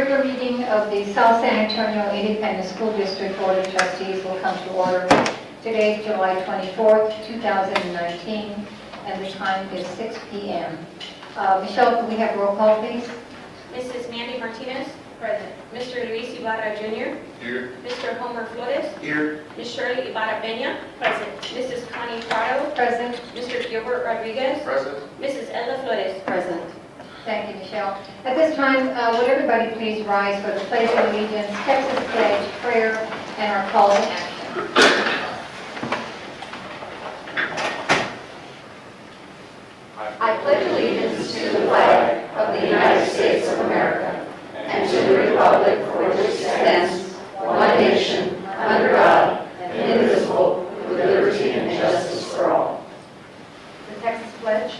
regular meeting of the South San Antonio Independent School District Board of Trustees will come to order. Today is July 24th, 2019, and the time is 6 p.m. Michelle, can we have roll call, please? Mrs. Mandy Martinez. Present. Mr. Luis Ibarra Jr. Here. Mr. Homer Flores. Here. Ms. Shirley Ibarra Peña. Present. Mrs. Connie Prado. Present. Mr. Gilbert Rodriguez. Present. Mrs. Ella Flores. Present. Thank you, Michelle. At this time, would everybody please rise for the Pledge of Allegiance, Texas Pledge, prayer, and our call to action. I pledge allegiance to the flag of the United States of America and to the republic for which it stands, one nation, under God, indivisible, with liberty and justice for all. The Texas Pledge.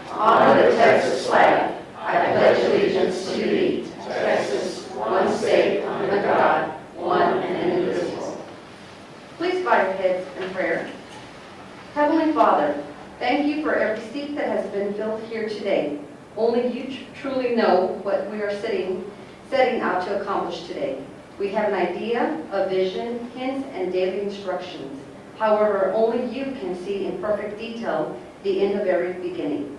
Honor the Texas flag. I pledge allegiance to thee, Texas, one state, under God, one and indivisible. Please bow your heads in prayer. Heavenly Father, thank you for every seat that has been filled here today. Only you truly know what we are setting out to accomplish today. We have an idea, a vision, hints, and daily instructions. However, only you can see in perfect detail the end of every beginning.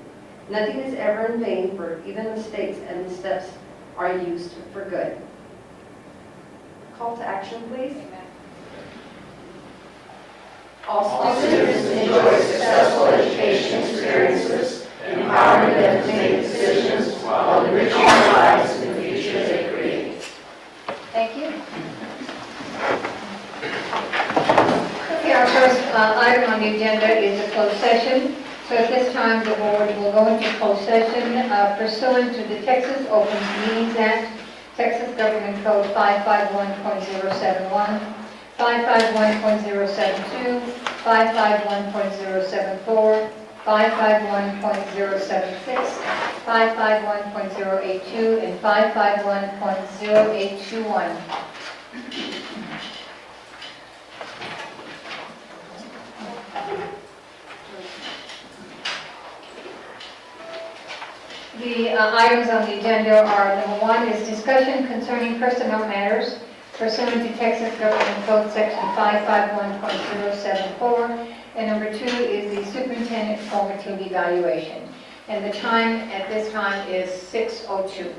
Nothing is ever in vain, for even mistakes and missteps are used for good. Call to action, please. All students enjoy successful education experiences, empowering them to make decisions while enriching their lives in the future they create. Thank you. Okay, our first item on the agenda is a closed session. So at this time, the board will go into closed session pursuant to the Texas Open Meetings Act, Texas Government Code 551.071, 551.072, 551.074, 551.076, 551.082, and 551.0821. The items on the agenda are, number one is discussion concerning personnel matters pursuant to Texas Government Code Section 551.074, and number two is the superintendent formative evaluation. And the time at this time is 6:02.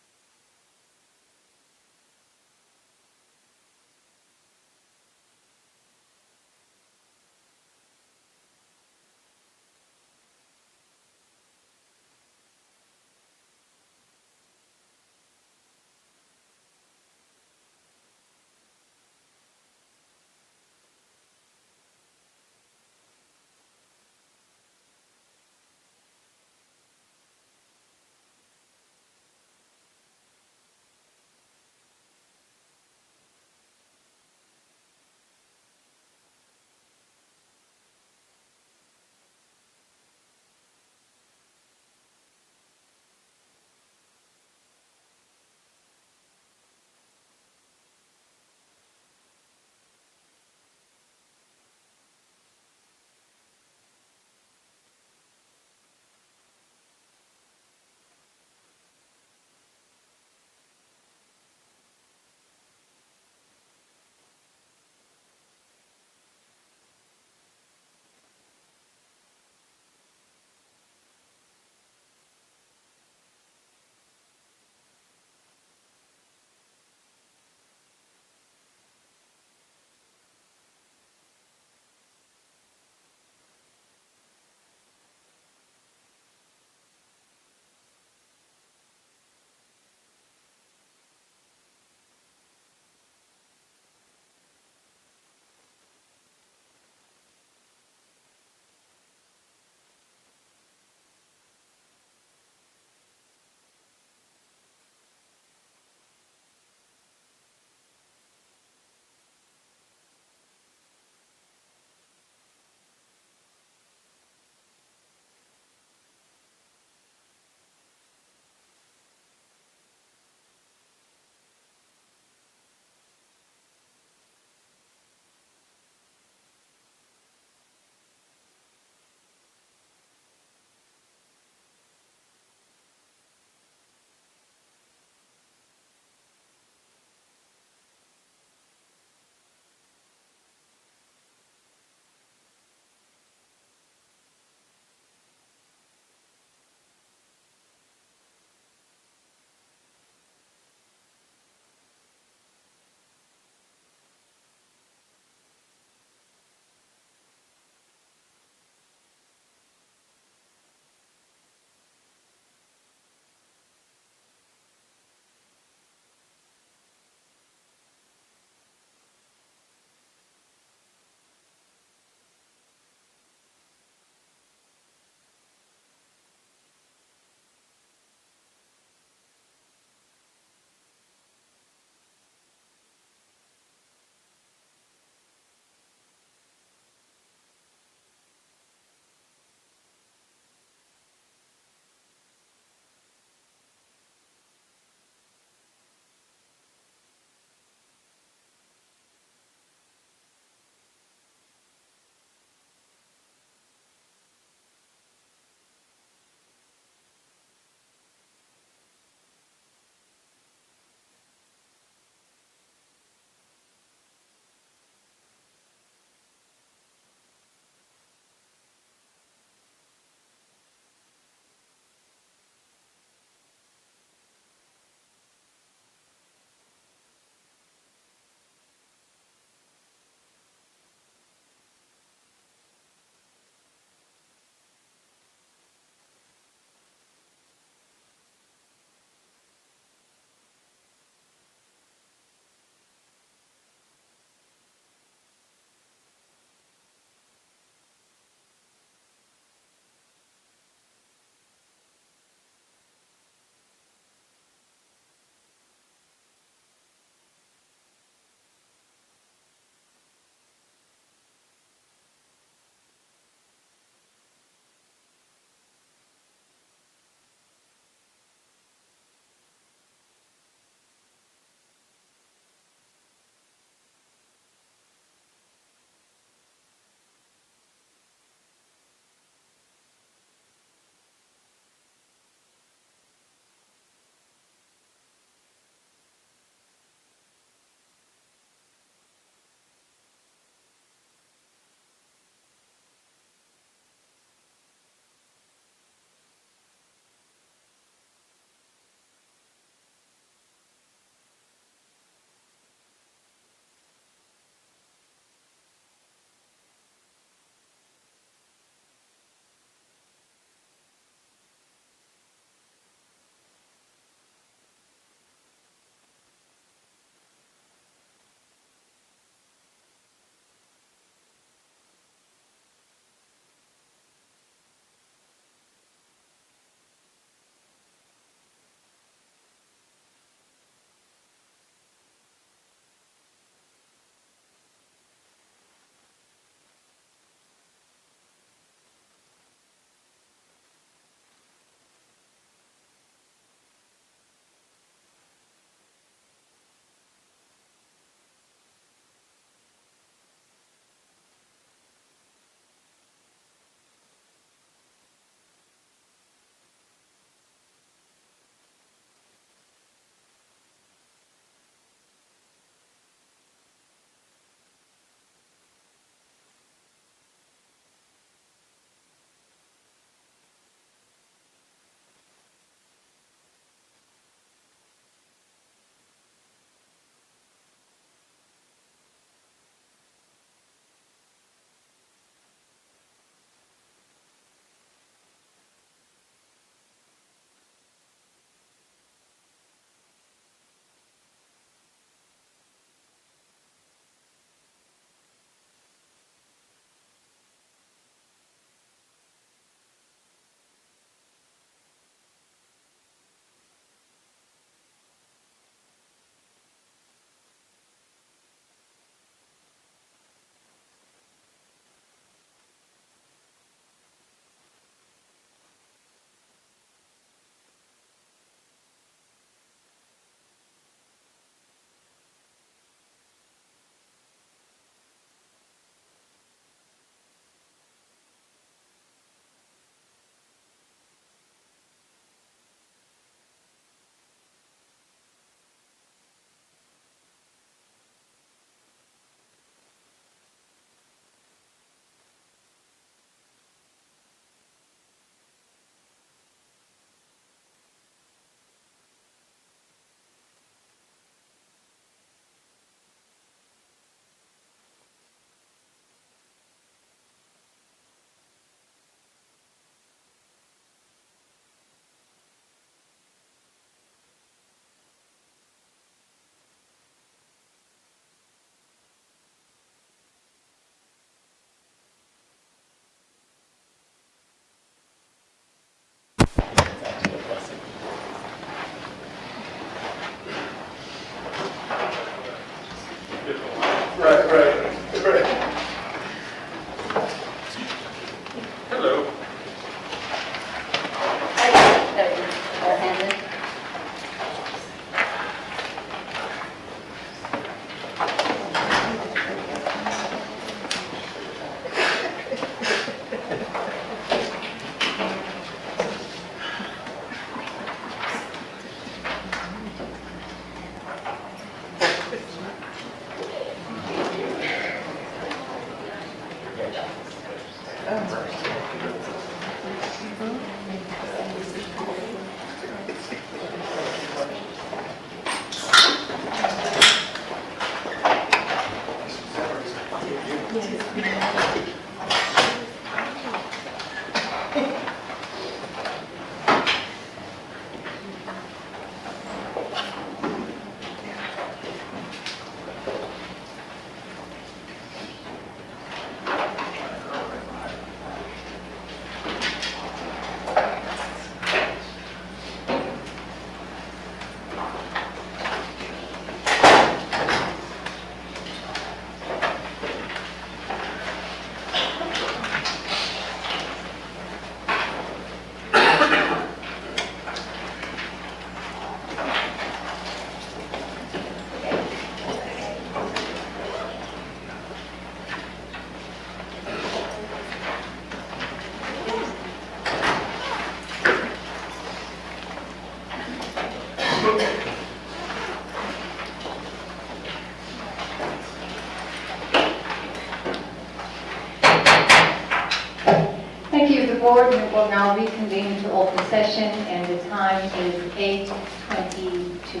Thank you. The board will now reconvene into open session, and the time is 8:22.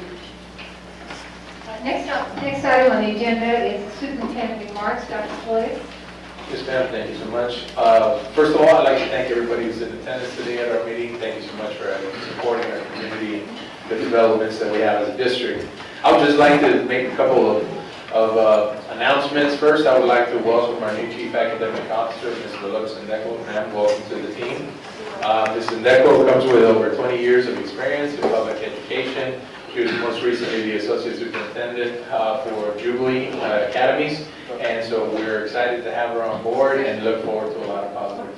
Next item on the agenda is superintendent remarks. Dr. Floyd. Yes, ma'am, thank you so much. First of all, I'd like to thank everybody who's in attendance today at our meeting. Thank you so much for supporting our community and the developments that we have as a district. I would just like to make a couple of announcements. First, I would like to welcome our new Chief Academic Officer, Ms. Decorum. Ma'am, welcome to the team. Ms. Decorum comes with over 20 years of experience in public education. She was most recently the Associate Superintendent for Jubilee Academies, and so we're excited to have her on board and look forward to a lot of positive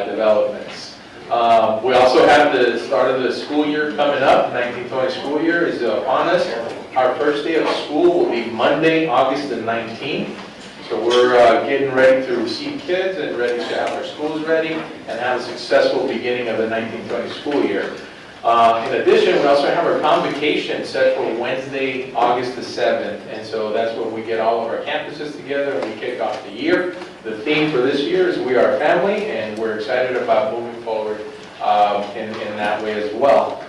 developments. We also have the start of the school year coming up. 1920 school year is upon us. Our first day of school will be Monday, August the 19th. So we're getting ready to receive kids and ready to have our schools ready and have a successful beginning of the 1920 school year. In addition, we also have our convocation set for Wednesday, August the 7th. And so that's when we get all of our campuses together and we kick off the year. The theme for this year is We Are Family, and we're excited about moving forward in that way as well.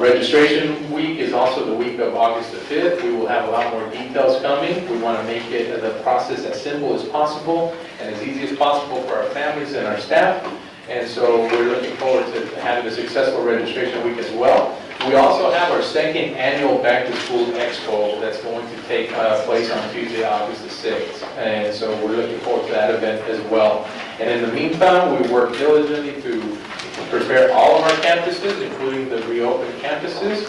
Registration week is also the week of August the 5th. We will have a lot more details coming. We want to make it the process as simple as possible and as easy as possible for our families and our staff. And so we're looking forward to having a successful registration week as well. We also have our second annual Back to School Expo that's going to take place on Tuesday, August the 6th. And so we're looking forward to that event as well. And in the meantime, we work diligently to prepare all of our campuses, including the reopened campuses,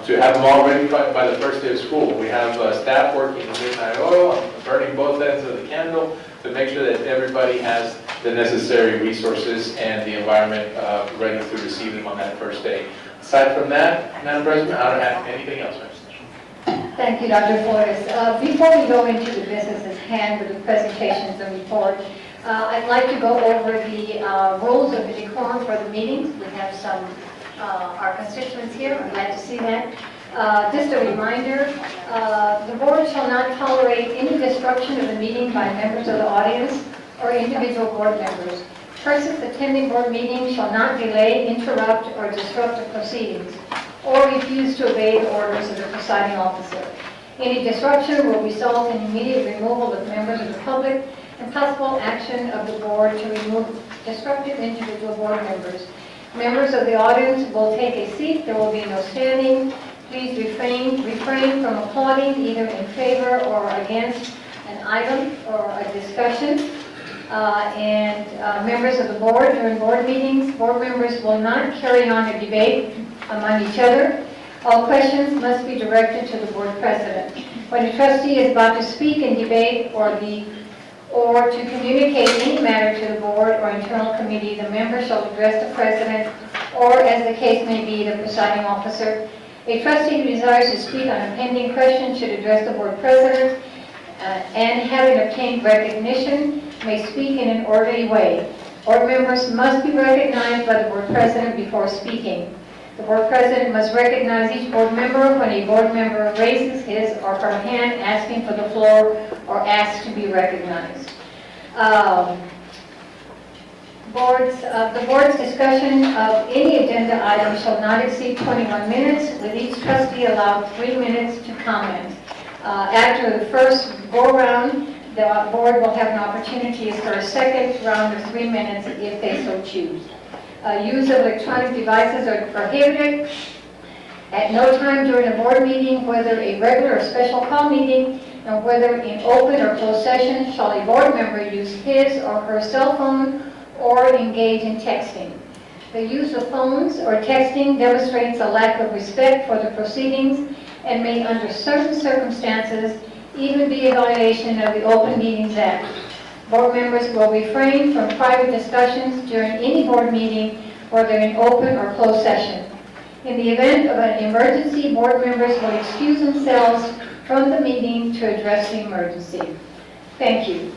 to have them all ready by the first day of school. We have staff working in midnight oil, burning both ends of the candle to make sure that everybody has the necessary resources and the environment ready to receive them on that first day. Aside from that, Madam President, I don't have anything else. Thank you, Dr. Flores. Before we go into the business at hand with the presentations and report, I'd like to go over the rules of the decorum for the meetings. We have some our constituents here. I'm glad to see that. Just a reminder, the board shall not tolerate any disruption of the meeting by members of the audience or individual board members. Persons attending board meetings shall not delay, interrupt, or disrupt the proceedings, or refuse to obey the orders of the presiding officer. Any disruption will result in immediate removal of members of the public and possible action of the board to remove disruptive individual board members. Members of the audience will take a seat. There will be no standing. Please refrain from applauding either in favor or against an item or a discussion. Members of the board, during board meetings, board members will not carry on a debate among each other. All questions must be directed to the board president. When a trustee is about to speak in debate or to communicate any matter to the board or internal committee, the member shall address the president or, as the case may be, the presiding officer. A trustee who desires to speak on a pending question should address the board president and, having obtained recognition, may speak in an orderly way. Board members must be recognized by the board president before speaking. The board president must recognize each board member when a board member raises his or her hand asking for the floor or asks to be recognized. The board's discussion of any agenda item shall not exceed 21 minutes, with each trustee allowed 3 minutes to comment. After the first go-round, the board will have an opportunity for a second round of 3 minutes if they so choose. Use of electronic devices are prohibited. At no time during a board meeting, whether a regular or special call meeting, and whether in open or closed session, shall a board member use his or her cell phone or engage in texting. The use of phones or texting demonstrates a lack of respect for the proceedings and may, under certain circumstances, even be a violation of the Open Meetings Act. Board members will refrain from private discussions during any board meeting, whether in open or closed session. In the event of an emergency, board members will excuse themselves from the meeting to address the emergency. Thank you.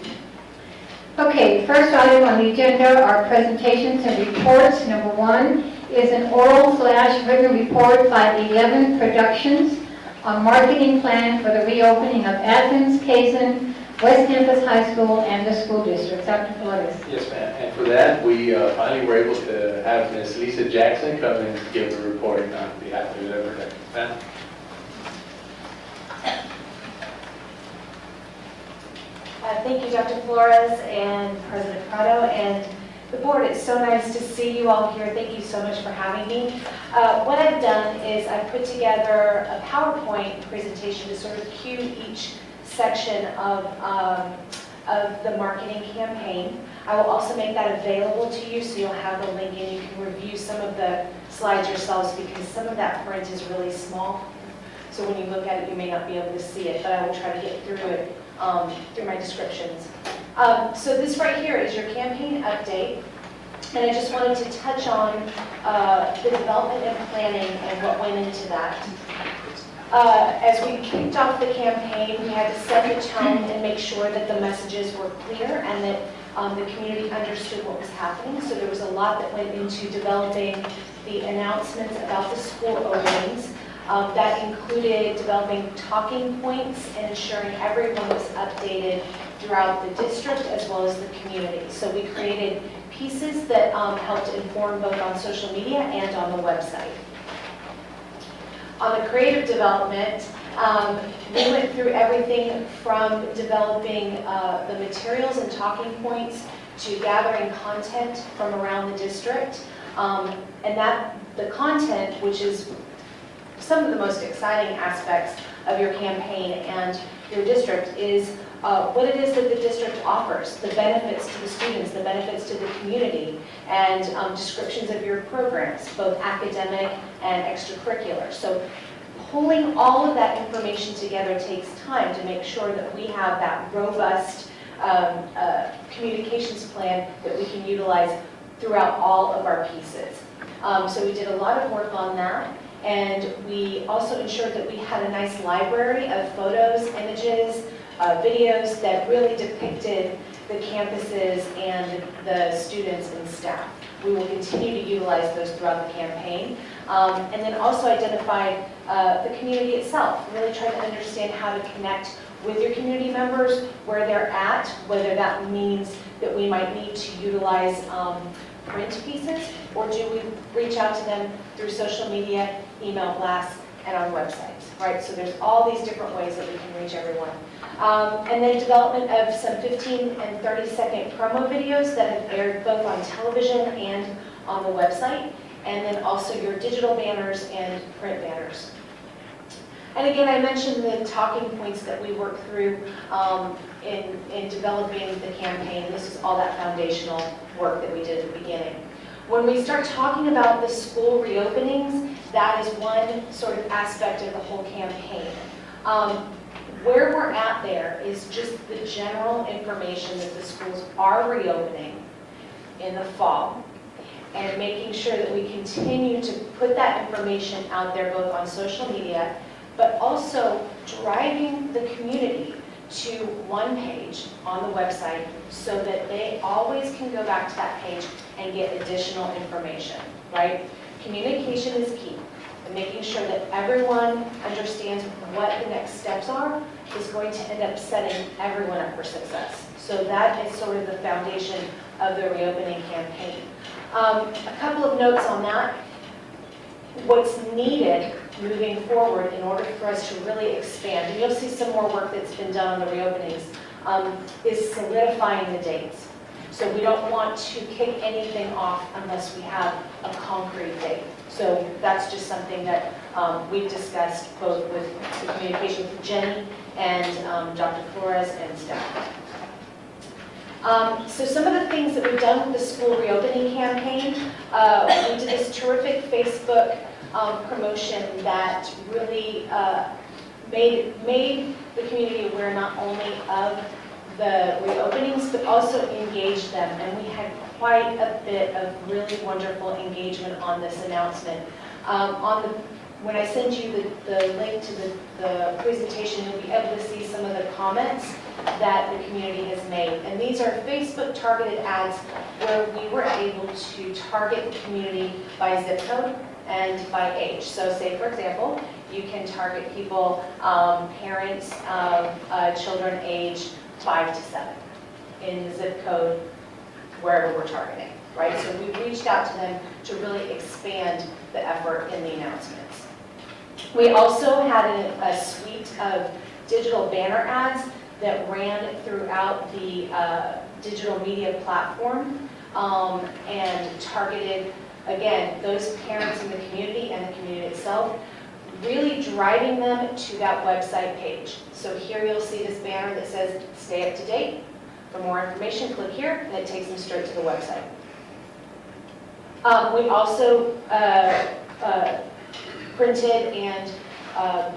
Okay, first item on the agenda are presentations and reports. Number one is an oral/written report by 11 Productions on marketing plan for the reopening of Athens, Kazan, West Campus High School, and the school district. Dr. Flores. Yes, ma'am. And for that, we finally were able to have Ms. Lisa Jackson come and give a report on behalf of the Preventive. Ma'am? Thank you, Dr. Flores and President Prado and the board. It's so nice to see you all here. Thank you so much for having me. What I've done is I've put together a PowerPoint presentation to sort of cue each section of the marketing campaign. I will also make that available to you so you'll have the link and you can review some of the slides yourselves because some of that print is really small. So when you look at it, you may not be able to see it, but I will try to get through it through my descriptions. So this right here is your campaign update. And I just wanted to touch on the development and planning and what went into that. As we kicked off the campaign, we had to set the tone and make sure that the messages were clear and that the community understood what was happening. So there was a lot that went into developing the announcements about the school openings. That included developing talking points and ensuring everyone was updated throughout the district as well as the community. So we created pieces that helped inform both on social media and on the website. On the creative development, we went through everything from developing the materials and talking points to gathering content from around the district. And that the content, which is some of the most exciting aspects of your campaign and your district, is what it is that the district offers, the benefits to the students, the benefits to the community, and descriptions of your programs, both academic and extracurricular. So pulling all of that information together takes time to make sure that we have that robust communications plan that we can utilize throughout all of our pieces. So we did a lot of work on that. And we also ensured that we had a nice library of photos, images, videos that really depicted the campuses and the students and staff. We will continue to utilize those throughout the campaign. And then also identify the community itself, really try to understand how to connect with your community members, where they're at, whether that means that we might need to utilize print pieces, or do we reach out to them through social media, email blasts, and our websites, right? So there's all these different ways that we can reach everyone. And then development of some 15 and 30-second promo videos that have aired both on television and on the website, and then also your digital banners and print banners. And again, I mentioned the talking points that we worked through in developing the campaign. This is all that foundational work that we did at the beginning. When we start talking about the school reopenings, that is one sort of aspect of the whole campaign. Where we're at there is just the general information that the schools are reopening in the fall, and making sure that we continue to put that information out there both on social media, but also driving the community to one page on the website so that they always can go back to that page and get additional information, right? Communication is key. And making sure that everyone understands what the next steps are is going to end up setting everyone up for success. So that is sort of the foundation of the reopening campaign. A couple of notes on that. What's needed moving forward in order for us to really expand, and you'll see some more work that's been done on the reopenings, is solidifying the dates. So we don't want to kick anything off unless we have a concrete date. So that's just something that we've discussed both with the communication with Jenny and Dr. Flores and staff. So some of the things that we've done with the school reopening campaign, we did this terrific Facebook promotion that really made the community aware not only of the reopenings, but also engaged them. And we had quite a bit of really wonderful engagement on this announcement. When I send you the link to the presentation, you'll be able to see some of the comments that the community has made. And these are Facebook targeted ads where we were able to target the community by zip code and by age. So say, for example, you can target people, parents of children aged 5 to 7 in the zip code wherever we're targeting, right? So we reached out to them to really expand the effort in the announcements. We also had a suite of digital banner ads that ran throughout the digital media platform and targeted, again, those parents in the community and the community itself, really driving them to that website page. So here you'll see this banner that says, stay up to date. For more information, click here, and it takes them straight to the website. We also printed and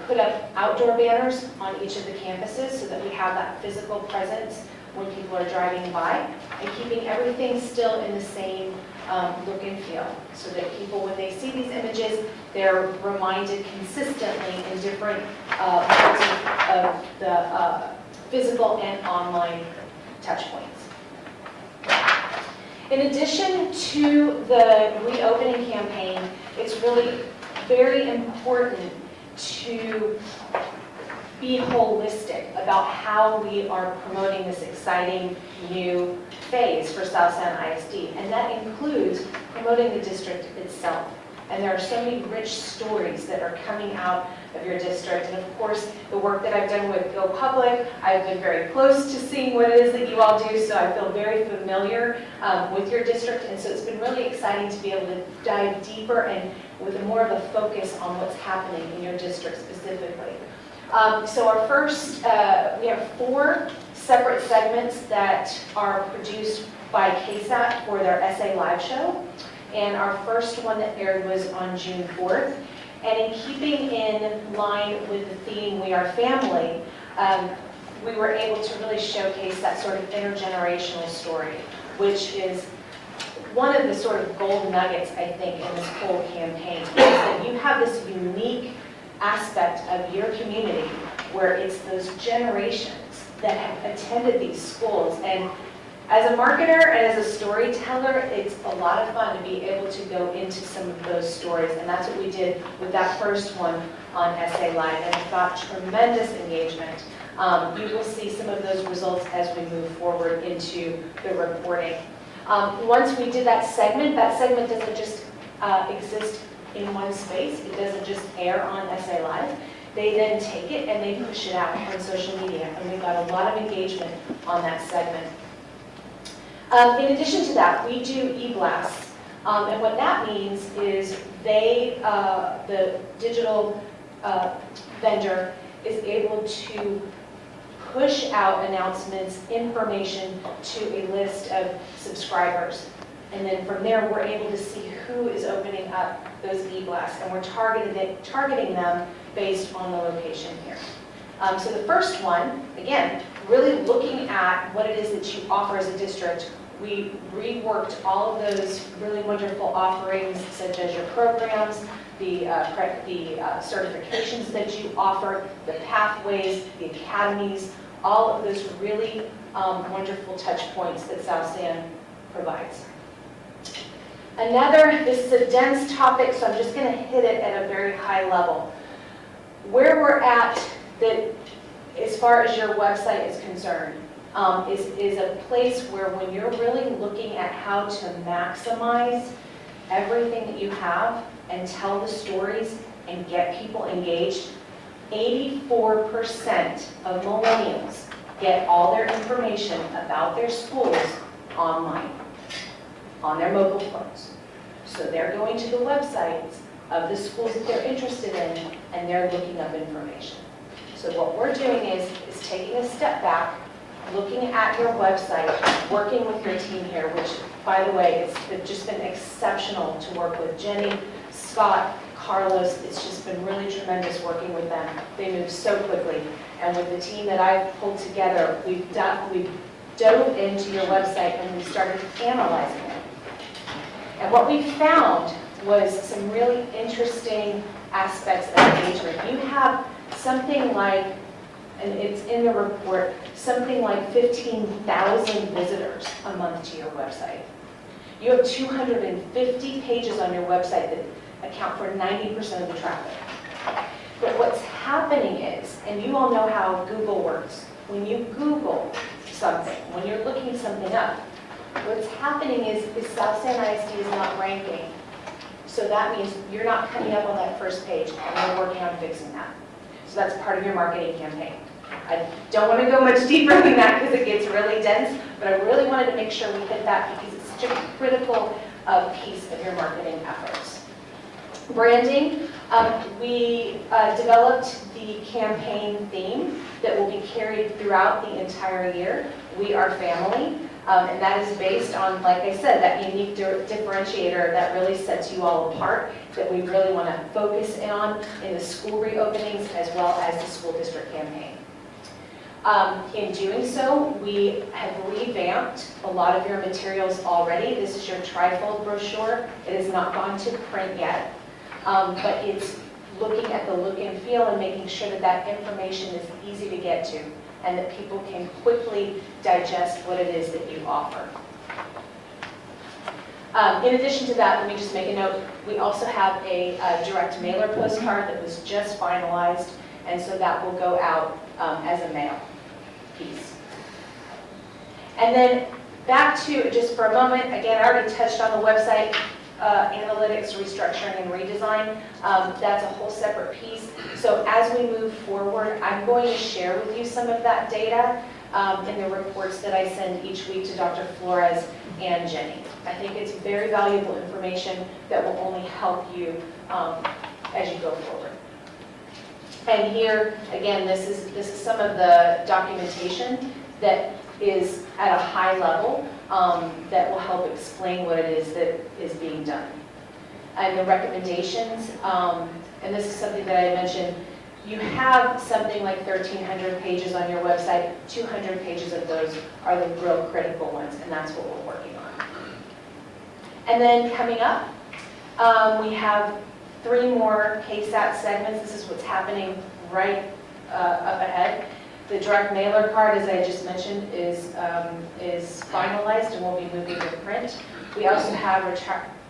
put up outdoor banners on each of the campuses so that we have that physical presence when people are driving by, and keeping everything still in the same look and feel, so that people, when they see these images, they're reminded consistently in different parts of the physical and online touch points. In addition to the reopening campaign, it's really very important to be holistic about how we are promoting this exciting new phase for South San ISD, and that includes promoting the district itself. And there are so many rich stories that are coming out of your district, and of course, the work that I've done with Go Public, I've been very close to seeing what it is that you all do, so I feel very familiar with your district, and so it's been really exciting to be able to dive deeper and with more of a focus on what's happening in your district specifically. So our first, we have 4 separate segments that are produced by KSAT for their essay live show. And our first one that aired was on June 4th. And in keeping in line with the theme, We Are Family, we were able to really showcase that sort of intergenerational story, which is one of the sort of gold nuggets, I think, in this whole campaign, is that you have this unique aspect of your community where it's those generations that have attended these schools. And as a marketer and as a storyteller, it's a lot of fun to be able to go into some of those stories, and that's what we did with that first one on Essay Live, and it got tremendous engagement. You will see some of those results as we move forward into the reporting. Once we did that segment doesn't just exist in one space. It doesn't just air on Essay Live. They then take it and they push it out on social media, and we got a lot of engagement on that segment. In addition to that, we do e-blasts, and what that means is they, the digital vendor, is able to push out announcements, information to a list of subscribers. And then from there, we're able to see who is opening up those e-blasts, and we're targeting them based on the location here. So the first one, again, really looking at what it is that you offer as a district. We reworked all of those really wonderful offerings, such as your programs, the certifications that you offer, the pathways, the academies, all of those really wonderful touch points that South San provides. This is a dense topic, so I'm just going to hit it at a very high level. Where we're at, as far as your website is concerned, is a place where when you're really looking at how to maximize everything that you have and tell the stories and get people engaged, 84% of millennials get all their information about their schools online, on their mobile phones. So they're going to the websites of the schools that they're interested in, and they're looking up information. So what we're doing is taking a step back, looking at your website, working with your team here, which, by the way, it's just been exceptional to work with Jenny, Scott, Carlos. It's just been really tremendous working with them. They move so quickly. And with the team that I've pulled together, we've dove into your website and we started analyzing it. And what we found was some really interesting aspects of engagement. You have something like and it's in the report, something like 15,000 visitors a month to your website. You have 250 pages on your website that account for 90% of the traffic. But what's happening is, and you all know how Google works, when you Google something, when you're looking something up, what's happening is South San ISD is not ranking. So that means you're not coming up on that first page, and we're working on fixing that. So that's part of your marketing campaign. I don't want to go much deeper than that because it gets really dense, but I really wanted to make sure we hit that because it's such a critical piece of your marketing efforts. Branding, we developed the campaign theme that will be carried throughout the entire year. We are family, and that is based on, like I said, that unique differentiator that really sets you all apart, that we really want to focus in on in the school reopenings as well as the school district campaign. In doing so, we have revamped a lot of your materials already. This is your trifold brochure. It has not gone to print yet, but it's looking at the look and feel and making sure that that information is easy to get to and that people can quickly digest what it is that you offer. In addition to that, let me just make a note, we also have a direct mailer postcard that was just finalized, and so that will go out as a mail piece. And then back to, just for a moment, again, I already touched on the website, analytics, restructuring, and redesign. That's a whole separate piece. So as we move forward, I'm going to share with you some of that data in the reports that I send each week to Dr. Flores and Jenny. I think it's very valuable information that will only help you as you go forward. And here, again, this is some of the documentation that is at a high level that will help explain what it is that is being done. And the recommendations, and this is something that I mentioned, you have something like 1,300 pages on your website. 200 pages of those are the real critical ones, and that's what we're working on. And then coming up, we have 3 more KSAT segments. This is what's happening right up ahead. The direct mailer card, as I just mentioned, is finalized and will be moving to print. We also have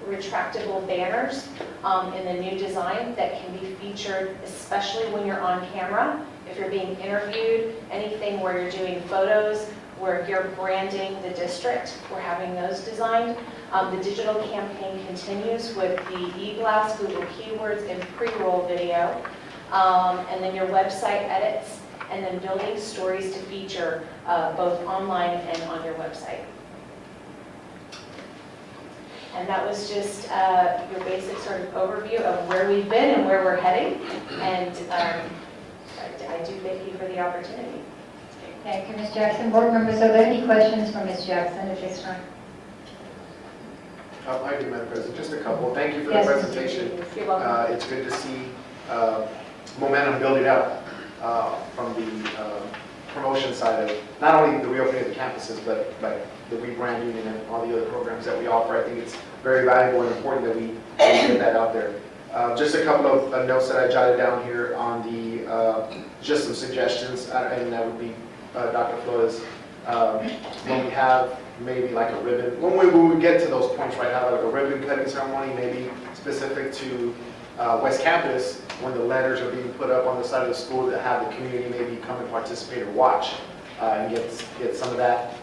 retractable banners in the new design that can be featured, especially when you're on camera. If you're being interviewed, anything where you're doing photos, where you're branding the district, we're having those designed. The digital campaign continues with the e-blast, Google Keywords, and pre-roll video. And then your website edits, and then building stories to feature both online and on your website. And that was just your basic sort of overview of where we've been and where we're heading. And I do thank you for the opportunity. Thank you, Ms. Jackson. Board members, are there any questions for Ms. Jackson at this time? I do, Madam President. Just a couple. Thank you for Yes, the presentation. You're welcome. It's good to see momentum building up from the promotion side of not only the reopening of the campuses, but the rebranding and all the other programs that we offer. I think it's very valuable and important that we get that out there. Just a couple of notes that I jotted down here on the, just some suggestions, and that would be Dr. Flores. When we have maybe like a ribbon, when we get to those points right now, like a ribbon cutting ceremony, maybe specific to West Campus, when the letters are being put up on the side of the school, to have the community maybe come and participate or watch and get some of that,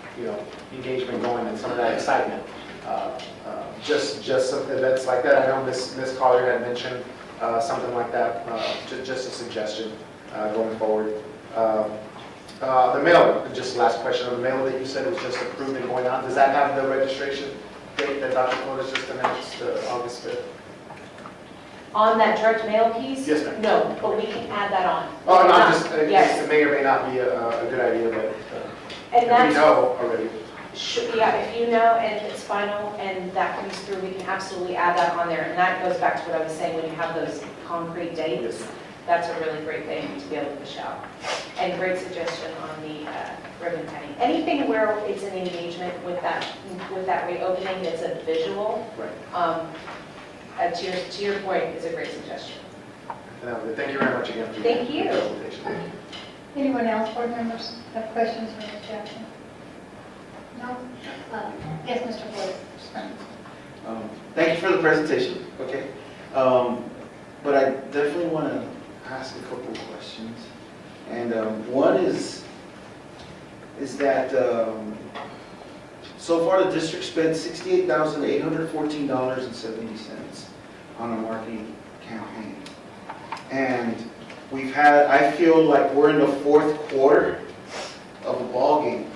engagement going and some of that excitement. Just some events like that. I know Ms. Collier had mentioned something like that. Just a suggestion going forward. The mailer, just last question on the mailer that you said was just approved and going on. Does that have the registration date that Dr. Flores just announced, August 5th? On that direct mail piece? Yes, ma'am. No, but we can add that on. Oh, no, I'm just, Yes. it may or may not be a good idea, but And if that's, we know already. yeah, if you know and it's final and that comes through, we can absolutely add that on there. And that goes back to what I was saying, when you have those concrete dates, that's a really great thing to be able to push out. And great suggestion on the ribbon cutting. Anything where it's an engagement with that reopening that's a visual, Right. to your point, is a great suggestion. Thank you very much again for Thank you. your presentation. Anyone else, board members, have questions for Ms. Jackson? No? Yes, Mr. Floyd. Thank you for the presentation, okay? But I definitely want to ask a couple of questions. And one is that so far the district spent $68,814.70 on a marketing campaign. And we've had, I feel like we're in the fourth quarter of a ball game.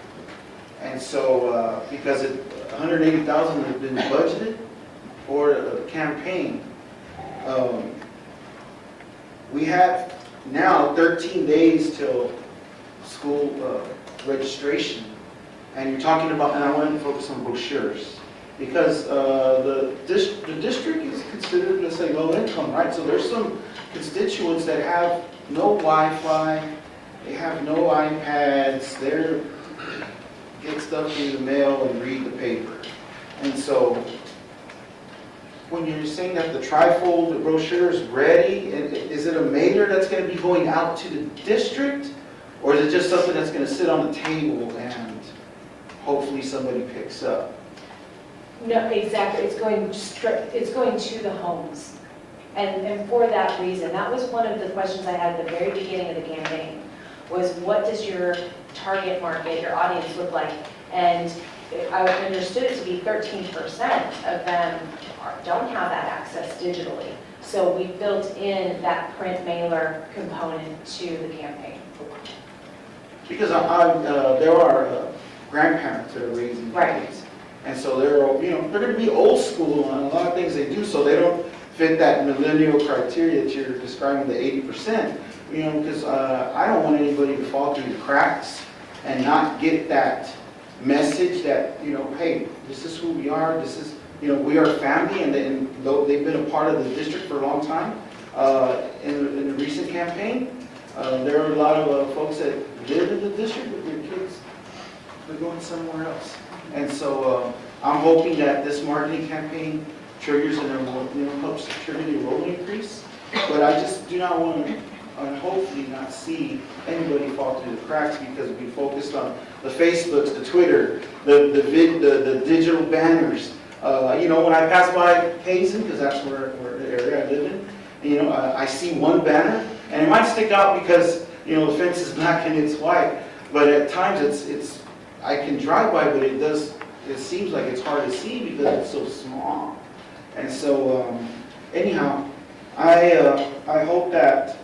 And so, because $180,000 has been budgeted for a campaign, we have now 13 days till school registration. And you're talking about, and I want to focus on brochures, because the district is considered, let's say, low income, right? So there's some constituents that have no Wi-Fi, they have no iPads, they're get stuff through the mail and read the paper. And so when you're saying that the trifold, the brochure is ready, is it a mailer that's going to be going out to the district? Or is it just something that's going to sit on the table and hopefully somebody picks up? No, exactly. It's going to the homes. And for that reason, that was one of the questions I had at the very beginning of the campaign, was what does your target market, your audience look like? And I understood it to be 13% of them don't have that access digitally. So we built in that print mailer component to the campaign. Because there are grandparents that are raising kids. And so they're going to be old school on a lot of things they do, so they don't fit that millennial criteria that you're describing, the 80%. Because I don't want anybody to fall through the cracks and not get that message that, hey, this is who we are, this is, we are family, and they've been a part of the district for a long time. In the recent campaign, there are a lot of folks that live in the district, but their kids are going somewhere else. And so I'm hoping that this marketing campaign triggers and helps trigger the enrollment increase. But I just do not want to, hopefully not see anybody fall through the cracks, because we focused on the Facebooks, the Twitter, the digital banners. When I pass by Hazen, because that's where the area I live in, I see one banner, and it might stick out because the fence is black and it's white. But at times it's I can drive by, but it seems like it's hard to see because it's so small. And so anyhow, I hope that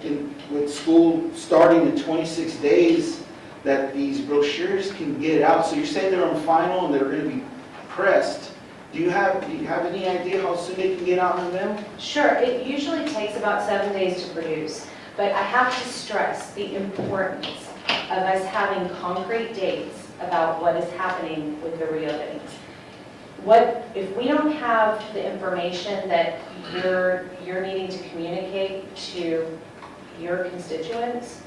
with school starting in 26 days, that these brochures can get out. So you're saying they're on final and they're going to be pressed. Do you have any idea how soon they can get out in the mail? Sure, it usually takes about 7 days to produce, but I have to stress the importance of us having concrete dates about what is happening with the reopenings. If we don't have the information that you're needing to communicate to your constituents,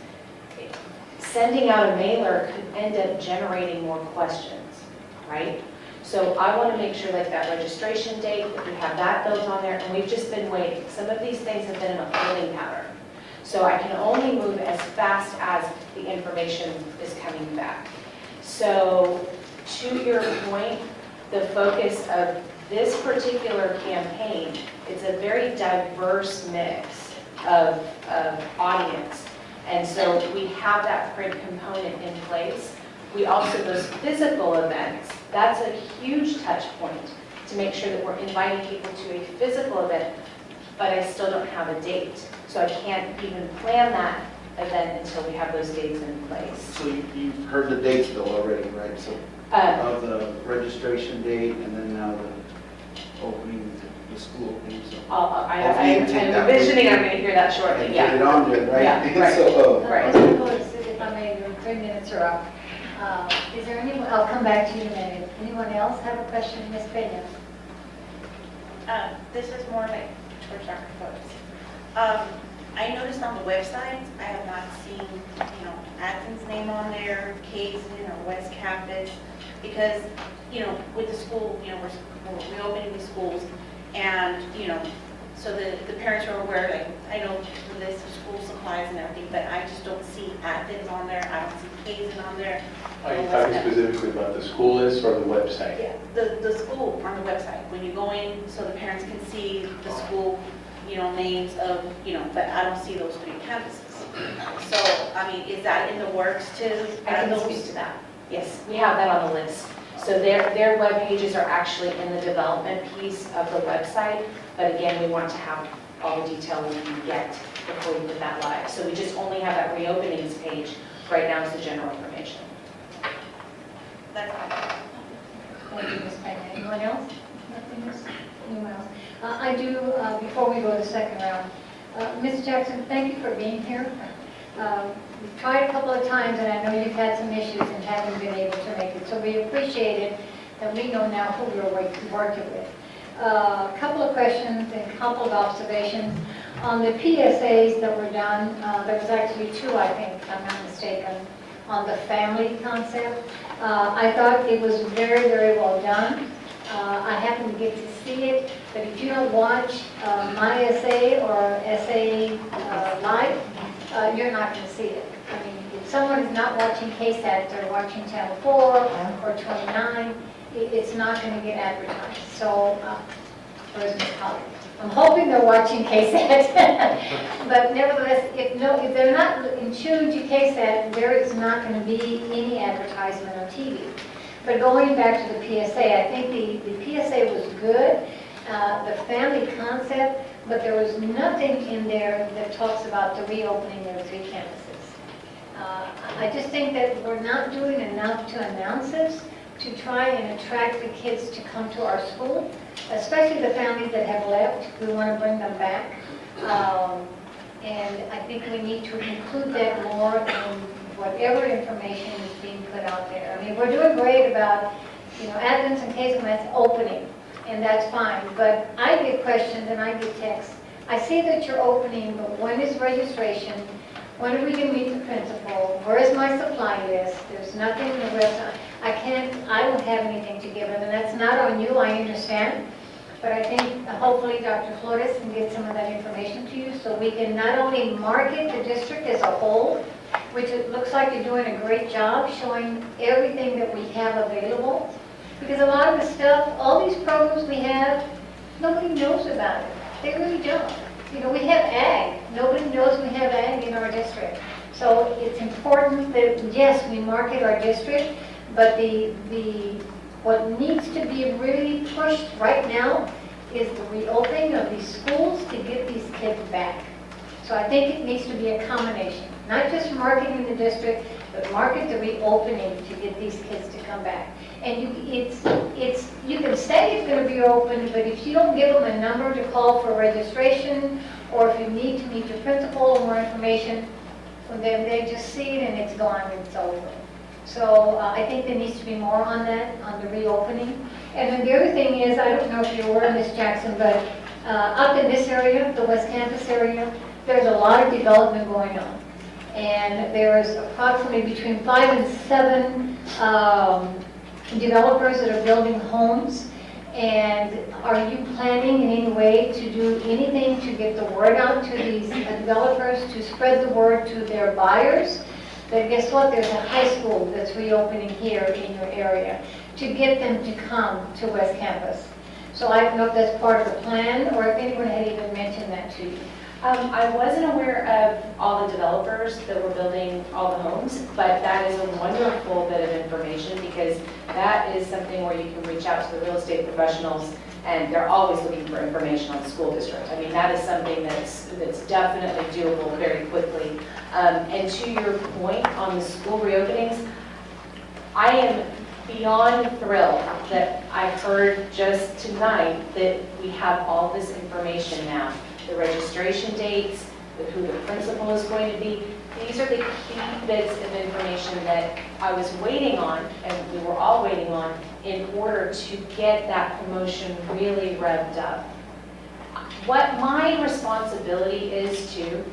sending out a mailer could end up generating more questions, right? So I want to make sure like that registration date, that we have that built on there, and we've just been waiting. Some of these things have been in a holding pattern. So I can only move as fast as the information is coming back. So to your point, the focus of this particular campaign, it's a very diverse mix of audience. And so we have that print component in place. We also, those physical events, that's a huge touch point to make sure that we're inviting people to a physical event, but I still don't have a date. So I can't even plan that event until we have those dates in place. So you've heard the dates though already, right? So of the registration date and then now the opening, the school opening. So I'm envisioning I'm going to hear that shortly. get it on there, right? Yeah, right. So, Right. If I may, your 3 minutes are up. Is there anyone, I'll come back to you in a minute. Anyone else have a question? Ms. Pena? This is more like towards our folks. I noticed on the website, I have not seen, Athens' name on there, Kazin or West Campus, because, with the school, we're reopening the schools, and, so the parents are aware, like, I know the list of school supplies and everything, but I just don't see Athens on there, I don't see Kaizen on there. Are you talking specifically about the school list or the website? Yeah, the school on the website, when you go in, so the parents can see the school, names of, but I don't see those 3 campuses. So, I mean, is that in the works to I add can those? speak to that. Yes, we have that on the list. So their web pages are actually in the development piece of the website, but again, we want to have all the detail we can get before we put that live. So we just only have that reopenings page. Right now is the general information. That's all. Thank you, Ms. Pena. Anyone else? Nothing else? Anyone else? I do, before we go to the second round, Ms. Jackson, thank you for being here. We've tried a couple of times, and I know you've had some issues and haven't been able to make it, so we appreciate it, and we know now who we're working with. A couple of questions and a couple of observations. On the PSAs that were done, there was actually 2, I think, if I'm not mistaken, on the family concept. I thought it was very, very well done. I happened to get to see it, but if you don't watch my SA or SA Live, you're not going to see it. I mean, if someone is not watching KSAT or watching Channel 4 or 29, it's not going to get advertised. So, where's Ms. Holly? I'm hoping they're watching KSAT. But nevertheless, if they're not in tune to KSAT, there is not going to be any advertisement on TV. But going back to the PSA, I think the PSA was good, the family concept, but there was nothing in there that talks about the reopening of 3 campuses. I just think that we're not doing enough to announce this, to try and attract the kids to come to our school, especially the families that have left. We want to bring them back. And I think we need to include that more in whatever information is being put out there. I mean, we're doing great about, Athens and Casamance opening, and that's fine. But I get questions and I get texts. I see that you're opening, but when is registration? When are we going to meet the principal? Where is my supply list? There's nothing in the website. I don't have anything to give them, and that's not on you, I understand. But I think hopefully Dr. Flores can get some of that information to you so we can not only market the district as a whole, which it looks like you're doing a great job showing everything that we have available. Because a lot of the stuff, all these programs we have, nobody knows about it. They really don't. We have ag. Nobody knows we have ag in our district. So it's important that, yes, we market our district, but what needs to be really pushed right now is the reopening of these schools to get these kids back. So I think it needs to be a combination, not just marketing the district, but market the reopening to get these kids to come back. And you can say it's going to be open, but if you don't give them a number to call for registration, or if you need to meet your principal or more information, well, then they just see it and it's gone and it's over. So I think there needs to be more on that, on the reopening. And then the other thing is, I don't know if you're aware, Ms. Jackson, but up in this area, the West Campus area, there's a lot of development going on. And there's approximately between 5 and 7 developers that are building homes. And are you planning in any way to do anything to get the word out to these developers, to spread the word to their buyers? That guess what, there's a high school that's reopening here in your area, to get them to come to West Campus. So I don't know if that's part of the plan, or if anyone had even mentioned that to you. I wasn't aware of all the developers that were building all the homes, but that is a wonderful bit of information, because that is something where you can reach out to the real estate professionals, and they're always looking for information on the school district. I mean, that is something that's definitely doable very quickly. And to your point on the school reopenings, I am beyond thrilled that I heard just tonight that we have all this information now. The registration dates, with who the principal is going to be. These are the key bits of information that I was waiting on, and we were all waiting on, in order to get that promotion really revved up. What my responsibility is to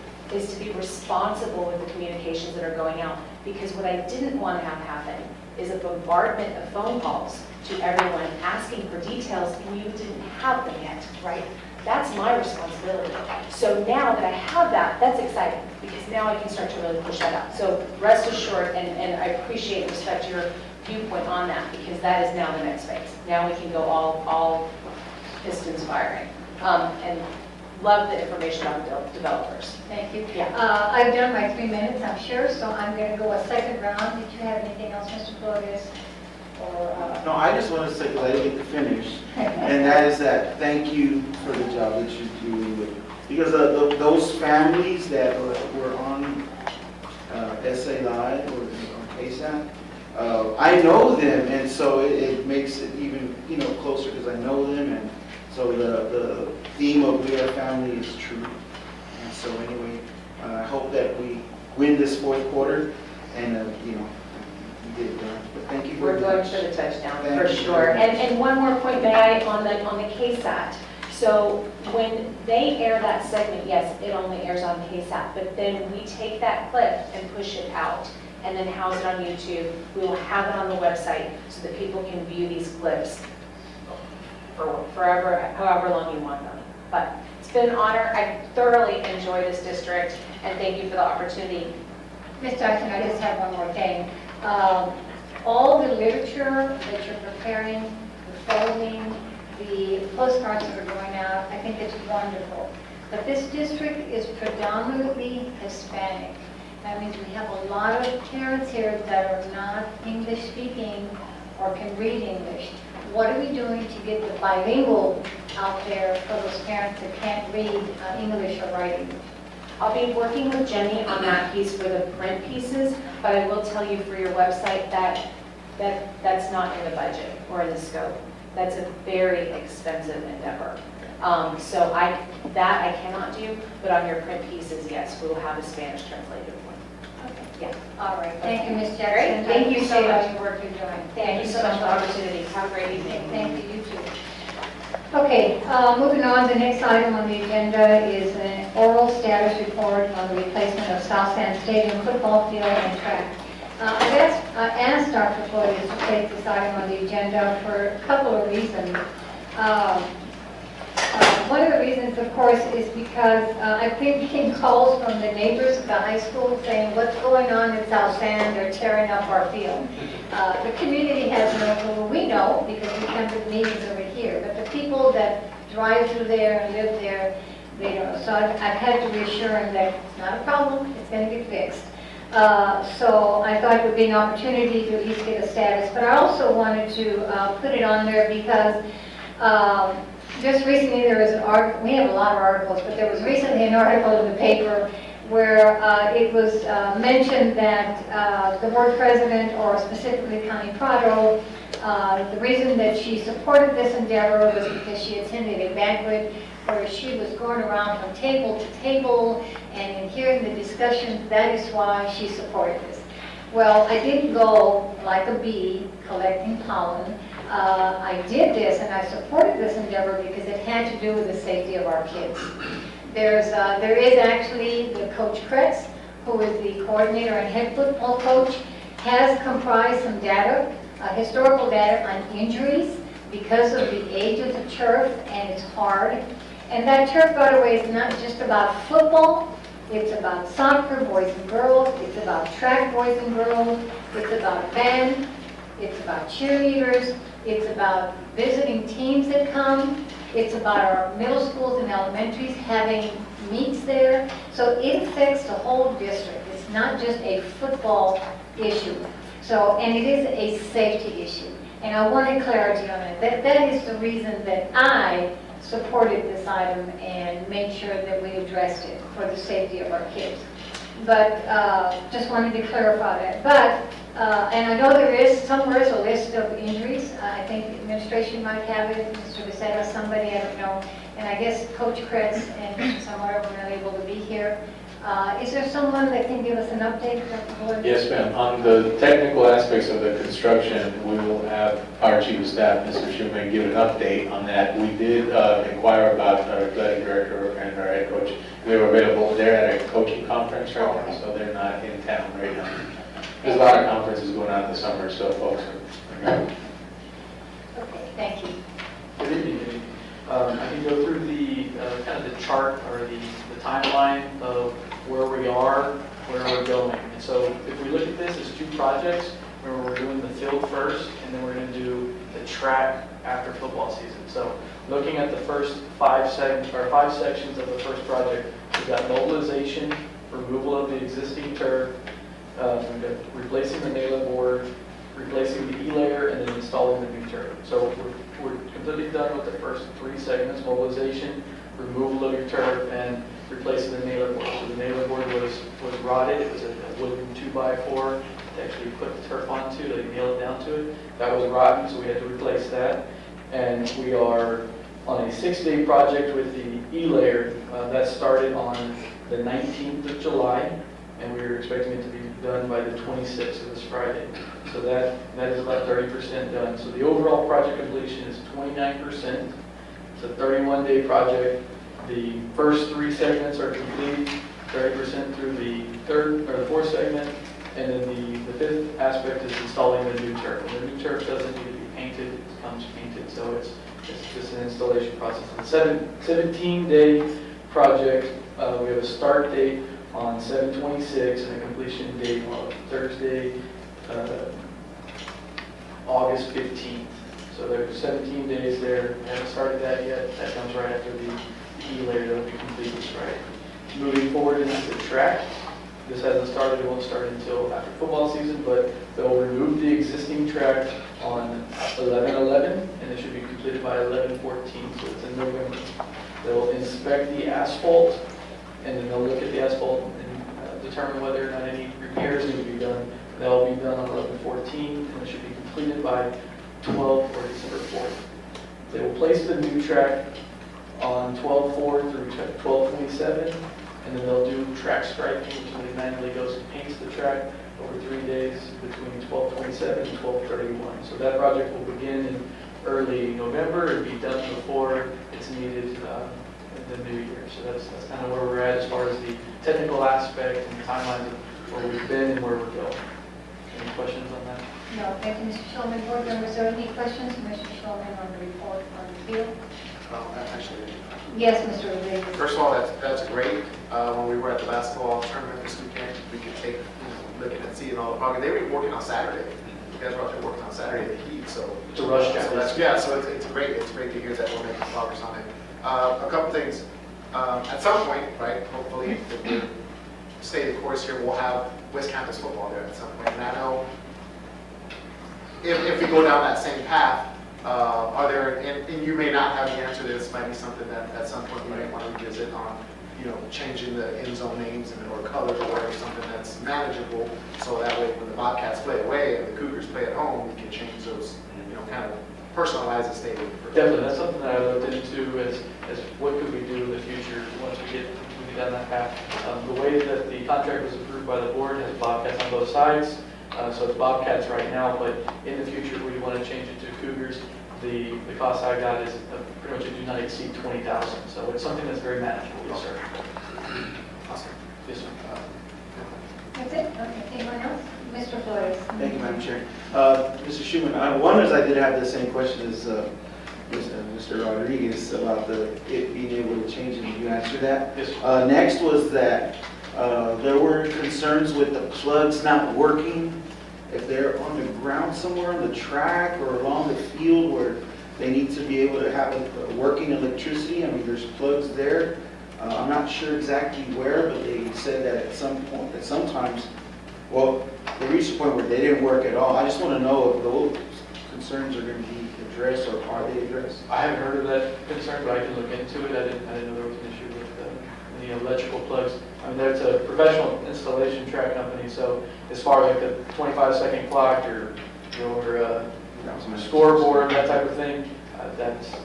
be responsible with the communications that are going out, because what I didn't want to have happen is a bombardment of phone calls to everyone asking for details, and you didn't have them yet, right? That's my responsibility. So now that I have that, that's exciting, because now I can start to really push that out. So rest assured, and I appreciate and respect your viewpoint on that, because that is now the next phase. Now we can go all pistons firing. And love the information on developers. Thank you. Yeah. I've done my 3 minutes, I'm sure, so I'm going to go a second round. Did you have anything else, Mr. Flores? Or, No, I just want to say, because I didn't get to finish, and that is that thank you for the job that you do. Because those families that were on SA Live or on KSAT, I know them, and so it makes it even closer because I know them, and so the theme of We Are Family is true. And so anyway, I hope that we win this fourth quarter, and we get it done. But thank you We're very going much. for the touchdown, Thank for you sure. very much. And one more point, may I, on the KSAT. So when they air that segment, yes, it only airs on KSAT, but then we take that clip and push it out and then house it on YouTube. We will have it on the website so that people can view these clips for forever, however long you want them. But it's been an honor. I thoroughly enjoy this district, and thank you for the opportunity. Ms. Jackson, I just have one more thing. All the literature that you're preparing, the folding, the postcards that are going out, I think it's wonderful. But this district is predominantly Hispanic. That means we have a lot of parents here that are not English speaking or can read English. What are we doing to get the bilingual out there for those parents that can't read English or write English? I'll be working with Jenny on that piece for the print pieces, but I will tell you for your website that's not in the budget or in the scope. That's a very expensive endeavor. So I cannot do, but on your print pieces, yes, we will have a Spanish translated one. Okay. Yeah. All right. Thank you, Ms. Great. Jackson. Thank you so much. for the work you're doing. Thank you so much for the opportunity. Have a great evening. Thank you, you too. Okay, moving on, the next item on the agenda is an oral status report on the replacement of South San Stadium football field and track. I asked Dr. Flores to place this item on the agenda for a couple of reasons. One of the reasons, of course, is because I've been getting calls from the neighbors of the high school saying, what's going on in South San? They're tearing up our field. The community has no clue. We know because we come to the meetings over here, but the people that drive through there and live there, they don't. So I've had to reassure them that it's not a problem, it's going to get fixed. So I thought it would be an opportunity to at least get a status, but I also wanted to put it on there because just recently there was an article, we have a lot of articles, but there was recently an article in the paper where it was mentioned that the board president, or specifically Connie Prado, the reason that she supported this endeavor was because she attended a banquet where she was going around from table to table and in hearing the discussions, that is why she supported this. Well, I didn't go like a bee collecting pollen. I did this and I supported this endeavor because it had to do with the safety of our kids. There is actually the Coach Kretz, who is the coordinator and head football coach, has comprised some data, historical data on injuries because of the age of the turf, and it's hard. And that turf, by the way, is not just about football. It's about soccer, boys and girls. It's about track, boys and girls. It's about band. It's about cheerleaders. It's about visiting teams that come. It's about our middle schools and elementaries having meets there. So it affects the whole district. It's not just a football issue. So, and it is a safety issue. And I wanted clarity on it. That is the reason that I supported this item and made sure that we addressed it for the safety of our kids. But just wanted to clarify that. But, and I know there is, somewhere is a list of injuries. I think the administration might have it, Mr. Becerra, somebody, I don't know. And I guess Coach Kretz and some are not able to be here. Is there someone that can give us an update? Yes, ma'am. On the technical aspects of the construction, we will have our chief of staff, Mr. Schumann, give an update on that. We did inquire about our athletic director and our head coach. They were available. They're at a coaching conference right now, so they're not in town right now. There's a lot of conferences going on in the summer, so folks are... Okay, thank you. Good evening. I can go through the chart or the timeline of where we are, where we're going. And so if we look at this as two projects, remember we're doing the field first, and then we're going to do the track after football season. So looking at the first five sections of the first project, we've got mobilization, removal of the existing turf, we've got replacing the nailer board, replacing the E-layer, and then installing the new turf. So we're completely done with the first three segments: mobilization, removal of your turf, and replacing the nailer board. So the nailer board was rotted. It was a wooden 2x4 to actually put the turf onto, to nail it down to it. That was rotten, so we had to replace that. And we are on a 6-day project with the E-layer. That started on the 19th of July, and we were expecting it to be done by the 26th of this Friday. So that is about 30% done. So the overall project completion is 29%. It's a 31-day project. The first three segments are complete, 30% through the fourth segment, and then the fifth aspect is installing the new turf. And the new turf doesn't need to be painted; it comes painted, so it's just an installation process. It's a 17-day project. We have a start date on 7/26 and a completion date on Thursday, August 15th. So there's 17 days there. We haven't started that yet. That comes right after the E-layer that will be completed this Friday. Moving forward into the track. This hasn't started. It won't start until after football season, but they'll remove the existing track on 11/11, and it should be completed by 11/14, so it's in November. They'll inspect the asphalt, and then they'll look at the asphalt and determine whether or not any repairs need to be done. That'll be done on 11/14, and it should be completed by 12 or December 4th. They will place the new track on 12/4 through 12/27, and then they'll do track striping, which somebody manually goes and paints the track over 3 days between 12/27 and 12/31. So that project will begin in early November and be done before it's needed in the new year. So that's kind of where we're at as far as the technical aspect and timelines of where we've been and where we're going. Any questions on that? No, thank you, Mr. Shulman. Board members, are there any questions, Mr. Shulman, on the report on the field? Actually, Yes, Mr. Rodriguez. first of all, that's great. When we were at the basketball tournament this weekend, we could take, looking and seeing all the progress. They were working on Saturday. You guys were out there working on Saturday, the heat, so. It's a rush job. So it's great to hear that we're making progress on it. A couple things. At some point, right, hopefully, if we stay the course here, we'll have West Campus football there at some point. And I know if we go down that same path, are there, and you may not have the answer to this, might be something that at some point we might want to revisit on, changing the end zone names or colors or whatever, something that's manageable, so that way when the Bobcats play away and the Cougars play at home, we can change those, kind of personalize the stadium. Definitely, that's something that I looked into as what could we do in the future once we get down that path. The way that the contract was approved by the board has Bobcats on both sides, so it's Bobcats right now, but in the future we want to change it to Cougars. The cost I got is pretty much it do not exceed 20,000, so it's something that's very manageable. Yes, sir. Awesome. Yes, sir. That's it? Okay, anyone else? Mr. Flores. Thank you, Madam Chair. Mr. Schuman, one is I did have the same question as Mr. Rodriguez about it being able to change, and you answered that. Yes, sir. Next was that there were concerns with the plugs not working. If they're on the ground somewhere on the track or along the field where they need to be able to have working electricity, I mean, there's plugs there. I'm not sure exactly where, but they said that at some point, that sometimes, well, they reached a point where they didn't work at all. I just want to know if those concerns are going to be addressed, or are they addressed? I haven't heard of that concern, but I can look into it. I didn't know there was an issue with the electrical plugs. I mean, there's a professional installation track company, so as far as like the 25-second clock or your scoreboard, that type of thing,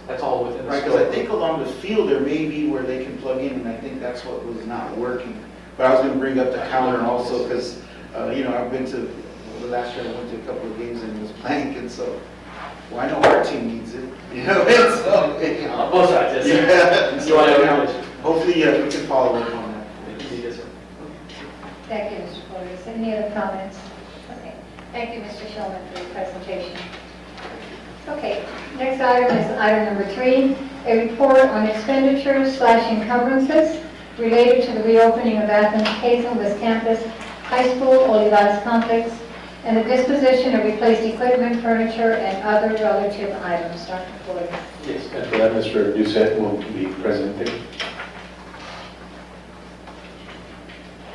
that's all within the Right, scope. because I think along the field there may be where they can plug in, and I think that's what was not working. But I was going to bring up the counter also, because I've been to, last year I went to a couple of games and it was blank, and so, well, I know our team needs it, and so, On both sides, yes, sir. Yeah. Hopefully, we can follow up on that. Yes, sir. Thank you, Mr. Flores. Any other comments? Okay. Thank you, Mr. Shulman, for your presentation. Okay, next item is item number 3, A report on expenditures/encumbrances related to the reopening of Athens Hazelwood Campus High School Olivares Complex and the disposition of replaced equipment, furniture, and other relative items. Dr. Flores. Yes, and for that, Mr. Doucette will be presenting.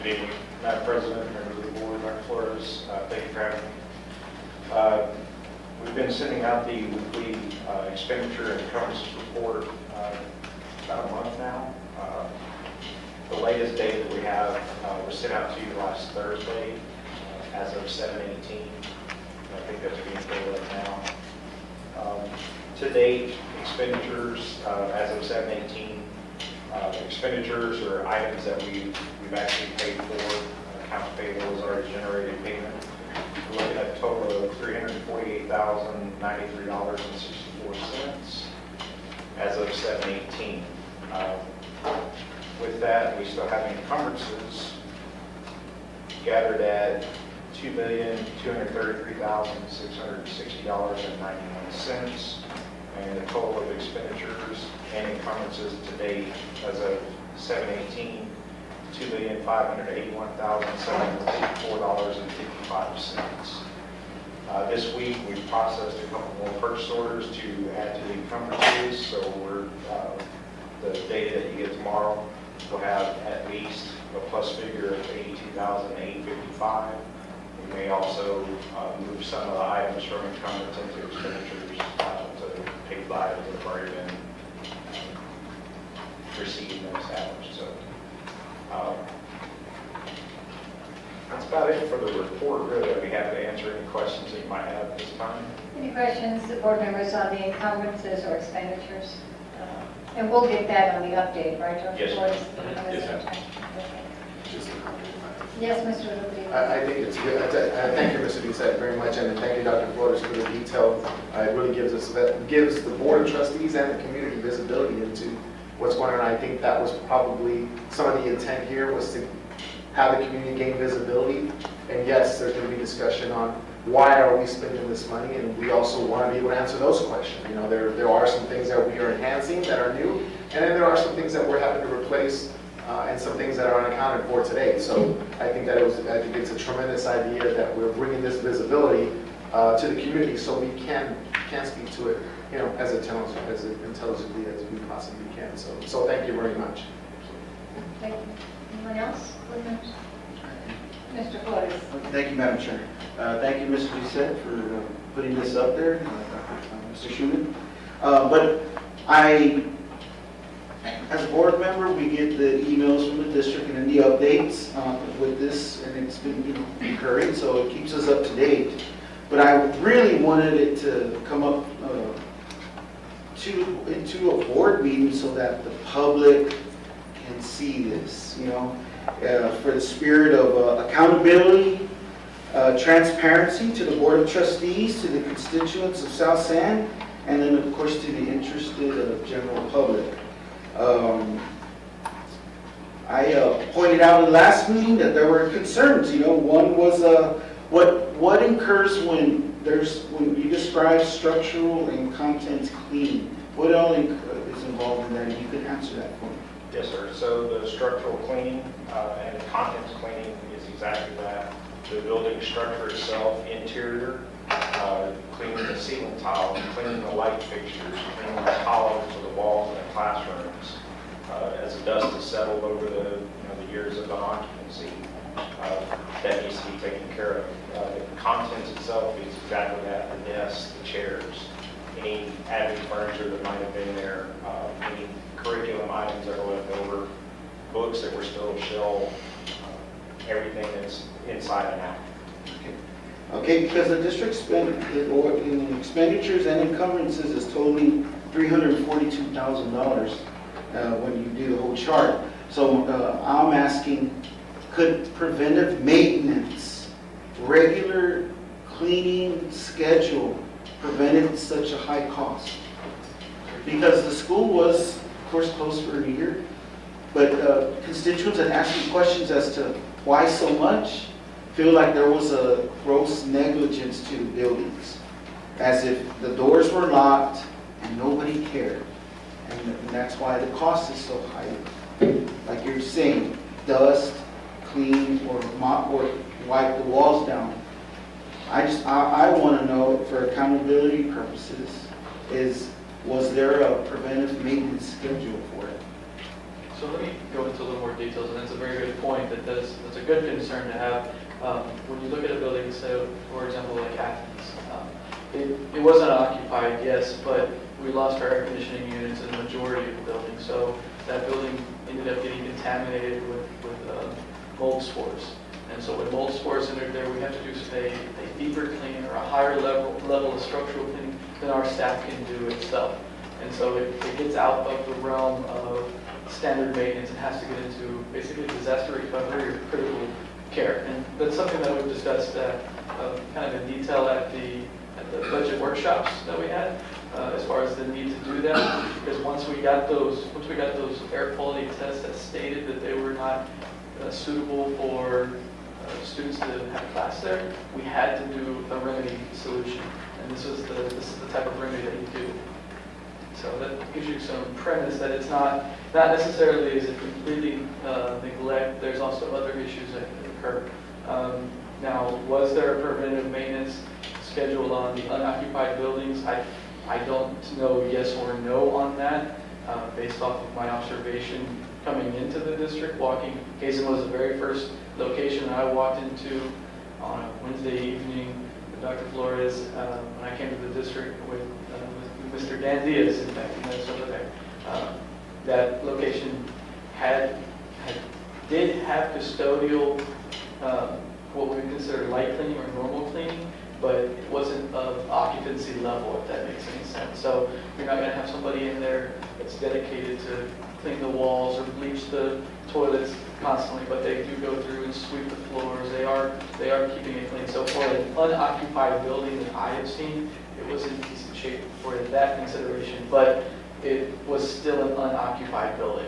Good evening, Madam President, members of the board, Dr. Flores, thank you for having me. We've been sending out the weekly expenditure and encumbrances report about a month now. The latest data that we have was sent out to you last Thursday as of 7/18. I think that's being filled up now. To date, expenditures as of 7/18, expenditures are items that we've actually paid for. Accounts payable has already generated payment. We're looking at a total of $348,093.64 as of 7/18. With that, we still have encumbrances gathered at $2,233,660.91, and the total of expenditures and encumbrances to date as of 7/18, $2,581,754.55. This week, we've processed a couple more purchase orders to add to the encumbrances, so the data that you get tomorrow will have at least a plus figure of $82,855. We may also move some of the items from encumbrance into expenditures to pay the items that have already been received and established. So that's about it for the report, really. I'd be happy to answer any questions that you might have at this time. Any questions, board members, on the encumbrances or expenditures? And we'll get that on the update, right, Dr. Yes, Flores? Yes, ma'am. Yes, Mr. Rodriguez. I think it's good. Thank you, Mr. Doucette, very much, and thank you, Dr. Flores, for the detail. It really gives the Board of Trustees and the community visibility into what's going on. I think that was probably some of the intent here, was to have the community gain visibility. And yes, there's going to be discussion on why are we spending this money, and we also want to be able to answer those questions. You know, there are some things that we are enhancing that are new, and then there are some things that we're having to replace, and some things that are unaccounted for today. So I think it's a tremendous idea that we're bringing this visibility to the community, so we can speak to it, you know, as intelligently as we possibly can. So thank you very much. Thank you. Anyone else? Board members? Mr. Flores. Thank you, Madam Chair. Thank you, Mr. Doucette, for putting this up there, Mr. Schuman. But as a board member, we get the emails from the district and then the updates with this, and it's been recurring, so it keeps us up to date. But I really wanted it to come up into a board meeting so that the public can see this, you know, for the spirit of accountability, transparency to the Board of Trustees, to the constituents of South San, and then of course to the interested general public. I pointed out in the last meeting that there were concerns. You know, one was what incurs when you describe structural and contents cleaning. What all is involved in that? And you can answer that for me. Yes, sir. So the structural cleaning and the contents cleaning is exactly that. The building structure itself, interior, cleaning the ceiling tile, cleaning the light fixtures, cleaning the columns of the walls in the classrooms. As the dust has settled over the years of occupancy, that needs to be taken care of. The contents itself is exactly that: the desks, the chairs, any added furniture that might have been there, any curriculum items that are left over, books that were still shelved, everything that's inside and out. Okay, because the district in expenditures and encumbrances is totaling $342,000 when you do the whole chart. So I'm asking, could preventive maintenance, regular cleaning schedule prevented such a high cost? Because the school was, of course, closed for a year, but constituents had asked me questions as to why so much. Feel like there was a gross negligence to the buildings, as if the doors were locked and nobody cared. And that's why the cost is so high. Like you're saying, dust, clean, or mop, or wipe the walls down. I want to know, for accountability purposes, was there a preventive maintenance schedule for it? So let me go into a little more details, and that's a very good point. That's a good concern to have. When you look at a building, so for example, like Athens, it wasn't occupied, yes, but we lost our air conditioning units in the majority of the building. So that building ended up getting contaminated with mold spores. And so when mold spores entered there, we have to do a deeper cleaning or a higher level of structural cleaning than our staff can do itself. And so it gets out of the realm of standard maintenance and has to get into basically disaster recovery or critical care. And that's something that we've discussed kind of in detail at the budget workshops that we had, as far as the need to do that. Because once we got those air quality tests that stated that they were not suitable for students to have class there, we had to do a remedy solution. And this is the type of remedy that you do. So that gives you some premise that it's not necessarily is it completely neglect. There's also other issues that can occur. Now, was there a preventive maintenance schedule on the unoccupied buildings? I don't know yes or no on that, based off of my observation coming into the district. Hazen was the very first location I walked into on a Wednesday evening with Dr. Flores when I came to the district with Mr. Dan Diaz, in fact, he knows over there. That location did have custodial, what we would consider light cleaning or normal cleaning, but it wasn't of occupancy level, if that makes any sense. So you're not going to have somebody in there that's dedicated to clean the walls or bleach the toilets constantly, but they do go through and sweep the floors. They are keeping it clean. So for an unoccupied building that I have seen, it was in decent shape for that consideration, but it was still an unoccupied building.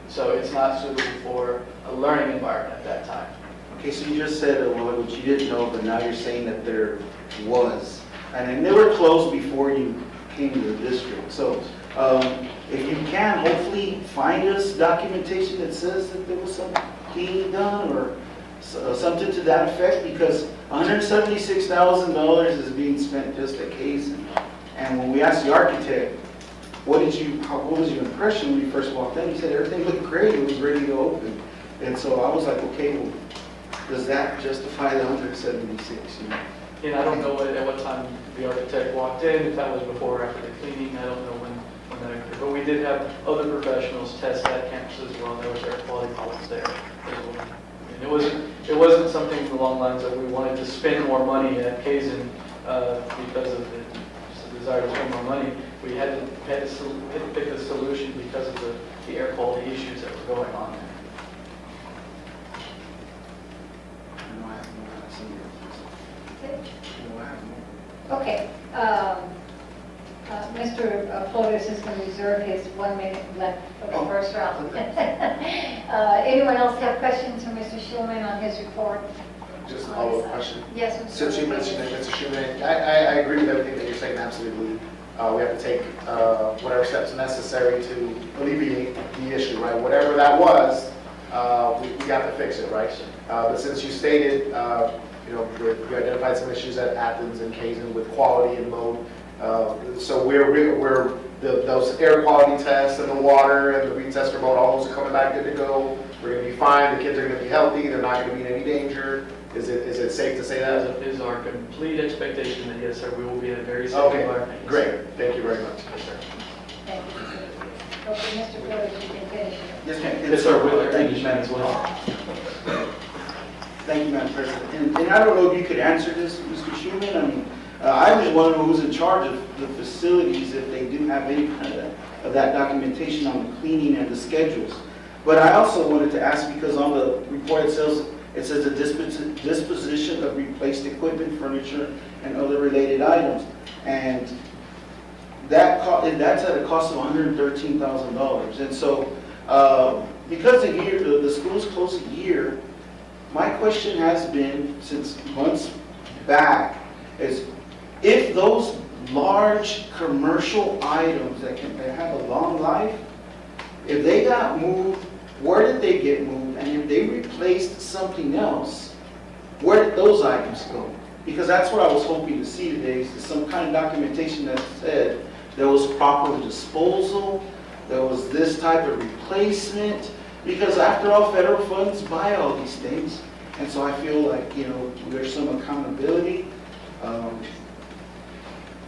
So it's not suitable for a learning environment at that time. Okay, so you just said what you didn't know, but now you're saying that there was. And then they were closed before you came to the district. So if you can, hopefully find us documentation that says that there was some cleaning done or something to that effect, because $176,000 is being spent just at Hazen. And when we asked the architect, what was your impression when you first walked in? He said everything looked great, it was ready to open. And so I was like, okay, well, does that justify the 176? You know? And I don't know at what time the architect walked in, if that was before or after the cleaning. I don't know when that occurred. But we did have other professionals test that campus as well. There was air quality problems there as well. And it wasn't something along the lines that we wanted to spend more money at Hazen because of the desire to spend more money. We had to pick a solution because of the air quality issues that were going on there. Okay. Mr. Flores is going to reserve his 1 minute left for the first round. Anyone else have questions for Mr. Schulman on his report? Just a follow-up question. Yes, Mr. Since you mentioned it, Mr. Schuman, I agree with everything that you're saying, absolutely. We have to take whatever steps necessary to alleviate the issue, right? Whatever that was, we have to fix it, right? But since you stated, you identified some issues at Athens and Hazen with quality and load. So those air quality tests and the water and the retester mode, all those are coming back good to go. We're going to be fine. The kids are going to be healthy. They're not going to be in any danger. Is it safe to say that? It is our complete expectation that, yes, sir, we will be in a very safe environment. Okay, great. Thank you very much. Yes, sir. Thank you. Okay, Mr. Flores, you can finish. Yes, ma'am. Yes, sir, with our Thank you, condition ma'am. as well. Thank you, Madam President. And I don't know if you could answer this, Mr. Schuman. I mean, I was wondering who's in charge of the facilities, if they do have any kind of that documentation on the cleaning and the schedules. But I also wanted to ask, because on the report it says the disposition of replaced equipment, furniture, and other related items. And that's at a cost of $113,000. And so, because the school's closed a year, my question has been, since months back, is if those large commercial items that have a long life, if they got moved, where did they get moved? And if they replaced something else, where did those items go? Because that's what I was hoping to see today, is some kind of documentation that said there was proper disposal, there was this type of replacement, because after all, federal funds buy all these things. And so I feel like, there's some accountability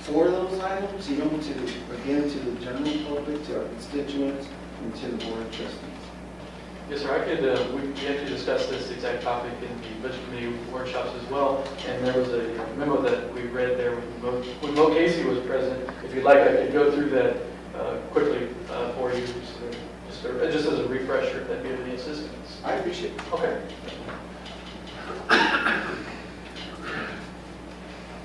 for those items, to the general public, to our constituents, and to the board of trustees. Yes, sir, I could, we actually discussed this exact topic in the budget committee workshops as well, and there was a memo that we read there when Mo Casey was present. If you'd like, I could go through that quickly for you, just as a refresher, if that'd be of any assistance. I appreciate it. Okay.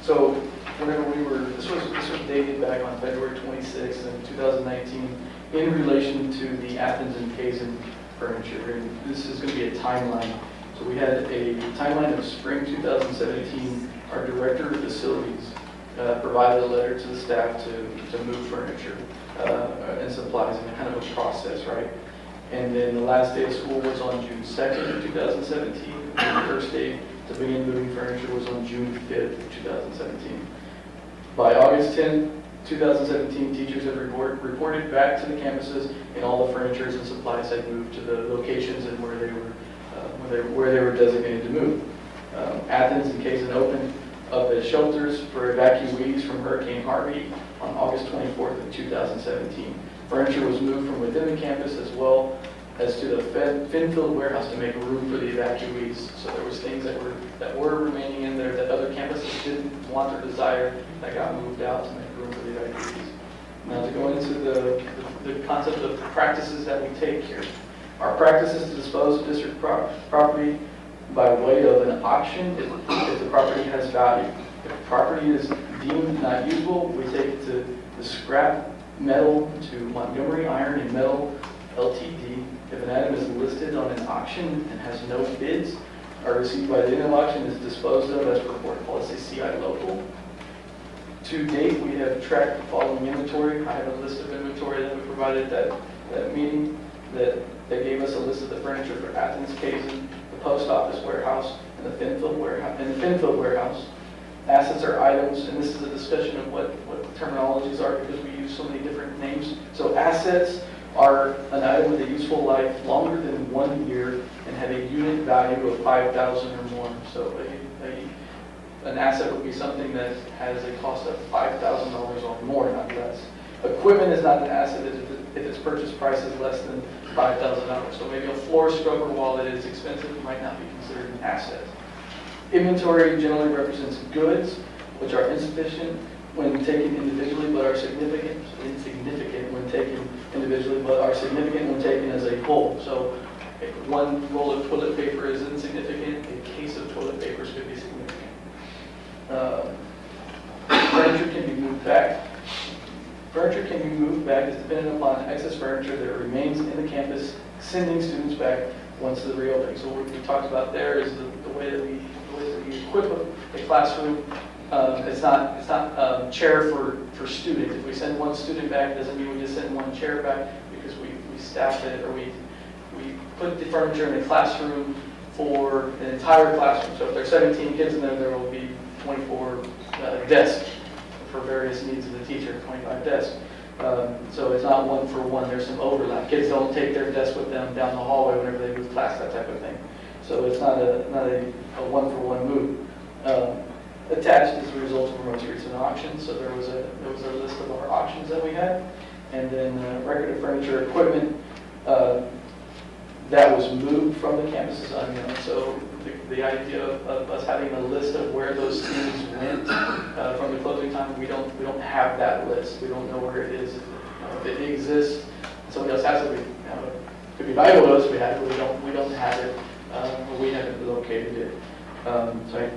So, whenever this was dated back on February 26th in 2019 in relation to the Athens and Kazan furniture, and this is going to be a timeline. So we had a timeline of spring 2017. Our director of facilities provided a letter to the staff to move furniture and supplies in kind of a process, right? And then the last day of school was on June 2nd of 2017, and the first day to begin moving furniture was on June 5th of 2017. By August 10th, 2017, teachers had reported back to the campuses, and all the furniture and supplies had moved to the locations and where they were designated to move. Athens and Kazan opened up as shelters for evacuees from Hurricane Harvey on August 24th of 2017. Furniture was moved from within the campus as well as to the Finfield warehouse to make room for the evacuees. So there was things that were remaining in there that other campuses didn't want or desire that got moved out to make room for the evacuees. Now to go into the concept of practices that we take here. Our practice is to dispose of district property by way of an auction if the property has value. If the property is deemed not usable, we take it to the scrap metal to Montgomery Iron and Metal Ltd. If an item is listed on an auction and has no bids are received by the end of auction, is disposed of as per board policy CI local. To date, we have tracked the following inventory. I have a list of inventory that we provided at that meeting that gave us a list of the furniture for Athens, Kazan, the post office warehouse, and the Finfield warehouse. Assets are items, and this is a discussion of what the terminologies are because we use so many different names. So assets are an item with a useful life longer than 1 year and have a unit value of $5,000 or more. So an asset would be something that has a cost of $5,000 or more, not less. Equipment is not an asset if its purchase price is less than $5,000. So maybe a floor scrubber, while it is expensive, might not be considered an asset. Inventory generally represents goods which are insufficient when taken individually but are insignificant when taken individually but are significant when taken as a whole. So one roll of toilet paper is insignificant, a case of toilet papers could be significant. Furniture can be moved back. Furniture can be moved back is dependent upon excess furniture that remains in the campus, sending students back once the reopening. So what we talked about there is the way that we equip a classroom. It's not chair for students. If we send one student back, it doesn't mean we just send one chair back because we staff it or we put the furniture in a classroom for an entire classroom. So if there are 17 kids in there, there will be 24 desks for various needs of the teacher, 25 desks. So it's not one for one. There's some overlap. Kids don't take their desk with them down the hallway whenever they move class, that type of thing. So it's not a one-for-one move. Attached is the result of our most recent auction. So there was a list of our auctions that we had, and then record of furniture equipment that was moved from the campus is unknown. So the idea of us having a list of where those things went from the closing time, we don't have that list. We don't know where it is. If it exists, somebody else has it. It could be valuable to us. We have it. We don't have it. We haven't located it. So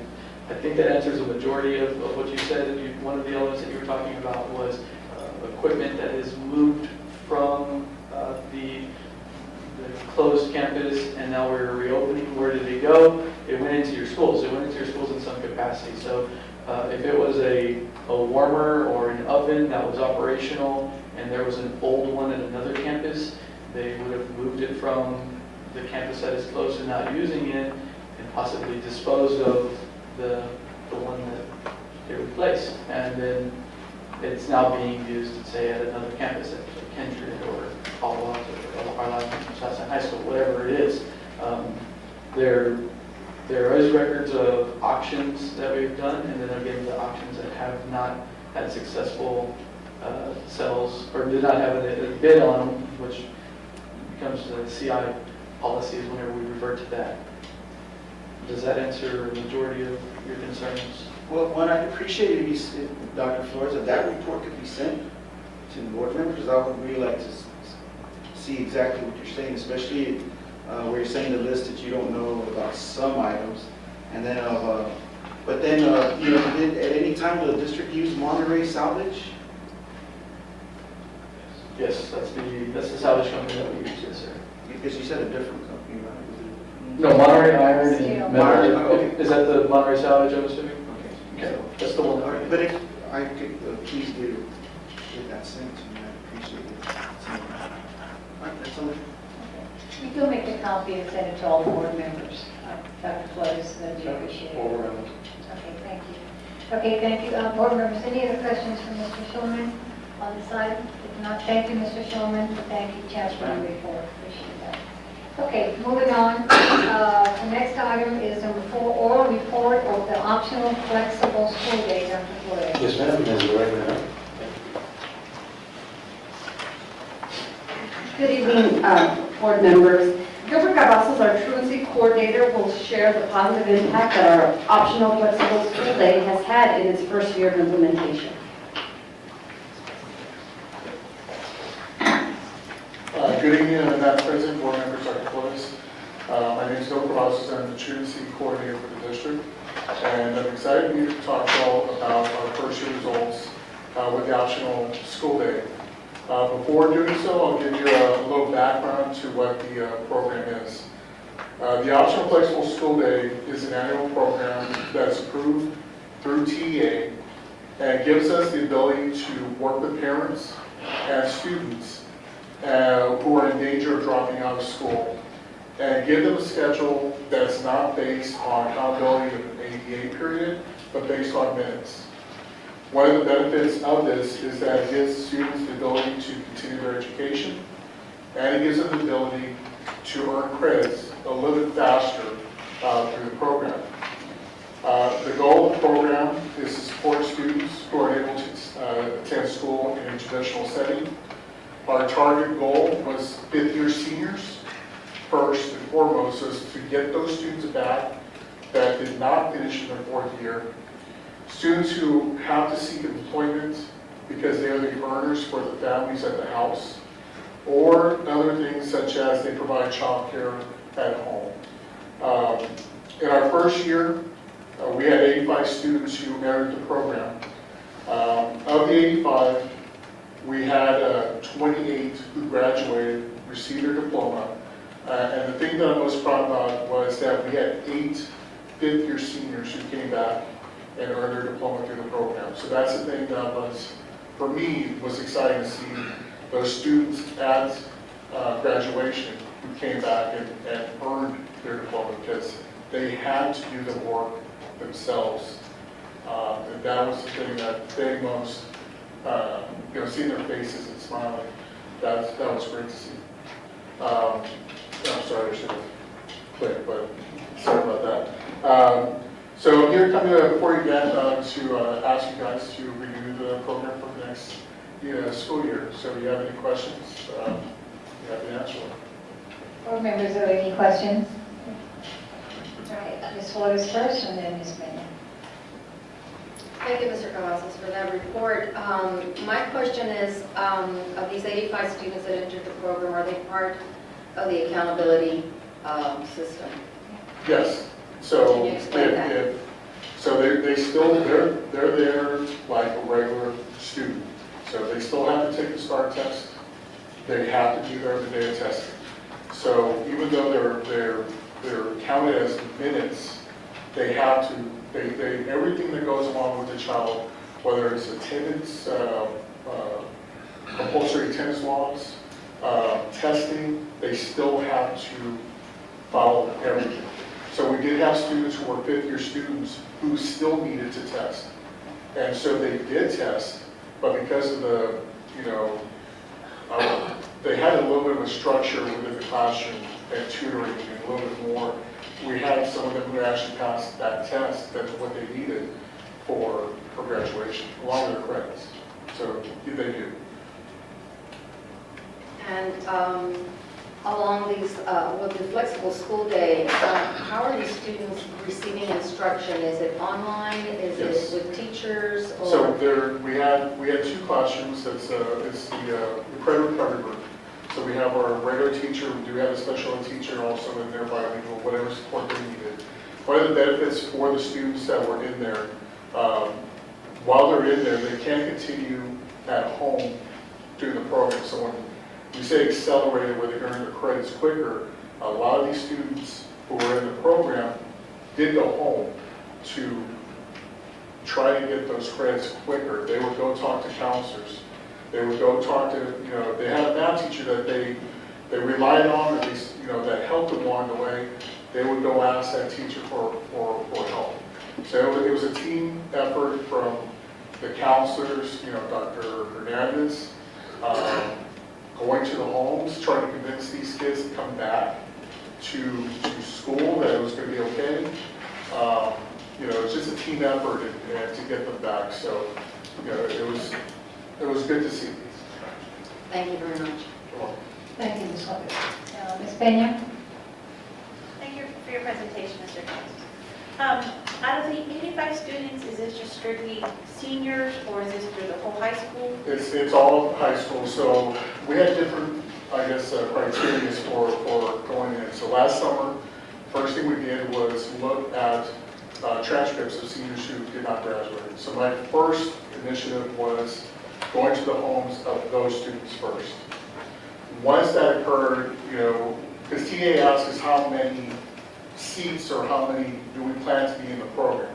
I think that answers the majority of what you said. One of the elements that you were talking about was equipment that is moved from the the closed campus, and now we're reopening. Where did it go? It went into your schools. It went into your schools in some capacity. So if it was a warmer or an oven that was operational, and there was an old one at another campus, they would have moved it from the campus that is closed and not using it, and possibly disposed of the one that they replaced. And then it's now being used, say, at another campus at Kindred or Palo Alto or Southside High School, whatever it is. There is records of auctions that we've done, and then again, the auctions that have not had successful sales or did not have a bid on them, which becomes the CI policies whenever we revert to that. Does that answer a majority of your concerns? Well, what I'd appreciate if you said, Dr. Flores, that report could be sent to the board members. I would really like to see exactly what you're saying, especially where you're saying the list that you don't know about some items. And then, but then, you know, at any time will the district use Monterey Salvage? Yes, that's the salvage company that we use, yes, sir. Because you said a different company, right? No, Monterey Iron and Steel. Monterey, Metal. okay. Is that the Monterey Salvage, I'm assuming? Okay. Okay, that's the one. All right, but if I could please get that sent to me, I'd appreciate it. All right, that's all. You can make a copy and send it to all the board members. Dr. Flores, that'd be appreciated. Overwhelmed. Okay, thank you. Okay, thank you. Board members, any other questions for Mr. Schulman on this item? If not, thank you, Mr. Schulman. Thank you, Chancellor, for your report. Appreciate that. Okay, moving on. The next item is number 4, oral report of the optional flexible school day. Dr. Flores. Yes, ma'am, Ms. Lorena. Good evening, board members. Gilbert Cavazos, our truancy coordinator, will share the positive impact that our optional flexible school day has had in its first year of implementation. Good evening, Madam President, board members, Dr. Flores. My name is Gilbert Cavazos. I'm the truancy coordinator for the district, and I'm excited to talk to you all about our first year results with the optional school day. Before doing so, I'll give you a little background to what the program is. The Optional Flexible School Day is an annual program that's approved through TEA and gives us the ability to work with parents and students who are in danger of dropping out of school and give them a schedule that's not based on accountability of an ADA period, but based on minutes. One of the benefits of this is that it gives students the ability to continue their education, and it gives them the ability to earn credits a little bit faster through the program. The goal of the program is to support students who are able to attend school in a traditional setting. Our target goal was fifth-year seniors, first and foremost, is to get those students back that did not finish in their 4th year. Students who have to seek employment because they are the earners for the families at the house, or other things such as they provide child care at home. In our first year, we had 85 students who entered the program. Of the 85, we had 28 who graduated, received their diploma, and the thing that I'm most proud about was that we had 8 fifth-year seniors who came back and earned their diploma through the program. So that's the thing that was, for me, was exciting to see those students at graduation who came back and earned their diploma because they had to do the work themselves. And that was the thing that they most, seeing their faces and smiling, that was great to see. I'm sorry, I should have clicked, but sorry about that. So I'm here coming before you again to ask you guys to renew the program for the next school year. So if you have any questions, you have to answer them. Board members, are there any questions? All right, Ms. Flores first, and then Ms. Mena. Thank you, Mr. Cavazos, for that report. My question is, of these 85 students that entered the program, are they part of the accountability system? Yes. So Can you explain that? they're there like a regular student. So they still have to take the STAR test. They have to be there the day of testing. So even though they're counted as minutes, they have to, everything that goes along with the child, whether it's attendance, compulsory attendance laws, testing, they still have to follow everything. So we did have students who were fifth-year students who still needed to test. And so they did test, but because of the, they had a little bit of a structure within the classroom and tutoring and a little bit more. We had some of them who actually passed that test, that's what they needed for graduation, along with their credits. So they do. And along these, with the flexible school day, how are these students receiving instruction? Is it online? Is Yes. it with teachers? Or? So we had two classrooms. It's the credit recovery group. So we have our regular teacher, we do have a special ed teacher also in there, bilingual, whatever support they needed. One of the benefits for the students that were in there, while they're in there, they can continue at home doing the program. So when we say accelerated, where they earn their credits quicker, a lot of these students who were in the program did go home to try to get those credits quicker. They would go talk to counselors. They would go talk to, they had a math teacher that they relied on, at least, that helped them along the way. They would go ask that teacher for help. So it was a team effort from the counselors, Dr. Hernandez, going to the homes, trying to convince these kids to come back to school, that it was going to be okay. It's just a team effort and to get them back. So, it was good to see. Thank you very much. Thank you, Ms. Lopez. Ms. Peña? Thank you for your presentation, Mr. Costa. Out of the 85 students, is this just strictly seniors, or is this through the whole high school? It's all high school, so we had different, criteria for going in. So last summer, first thing we did was look at transcripts of seniors who did not graduate. So my first initiative was going to the homes of those students first. Once that occurred, because TA asked us how many seats or how many do we plan to be in the program.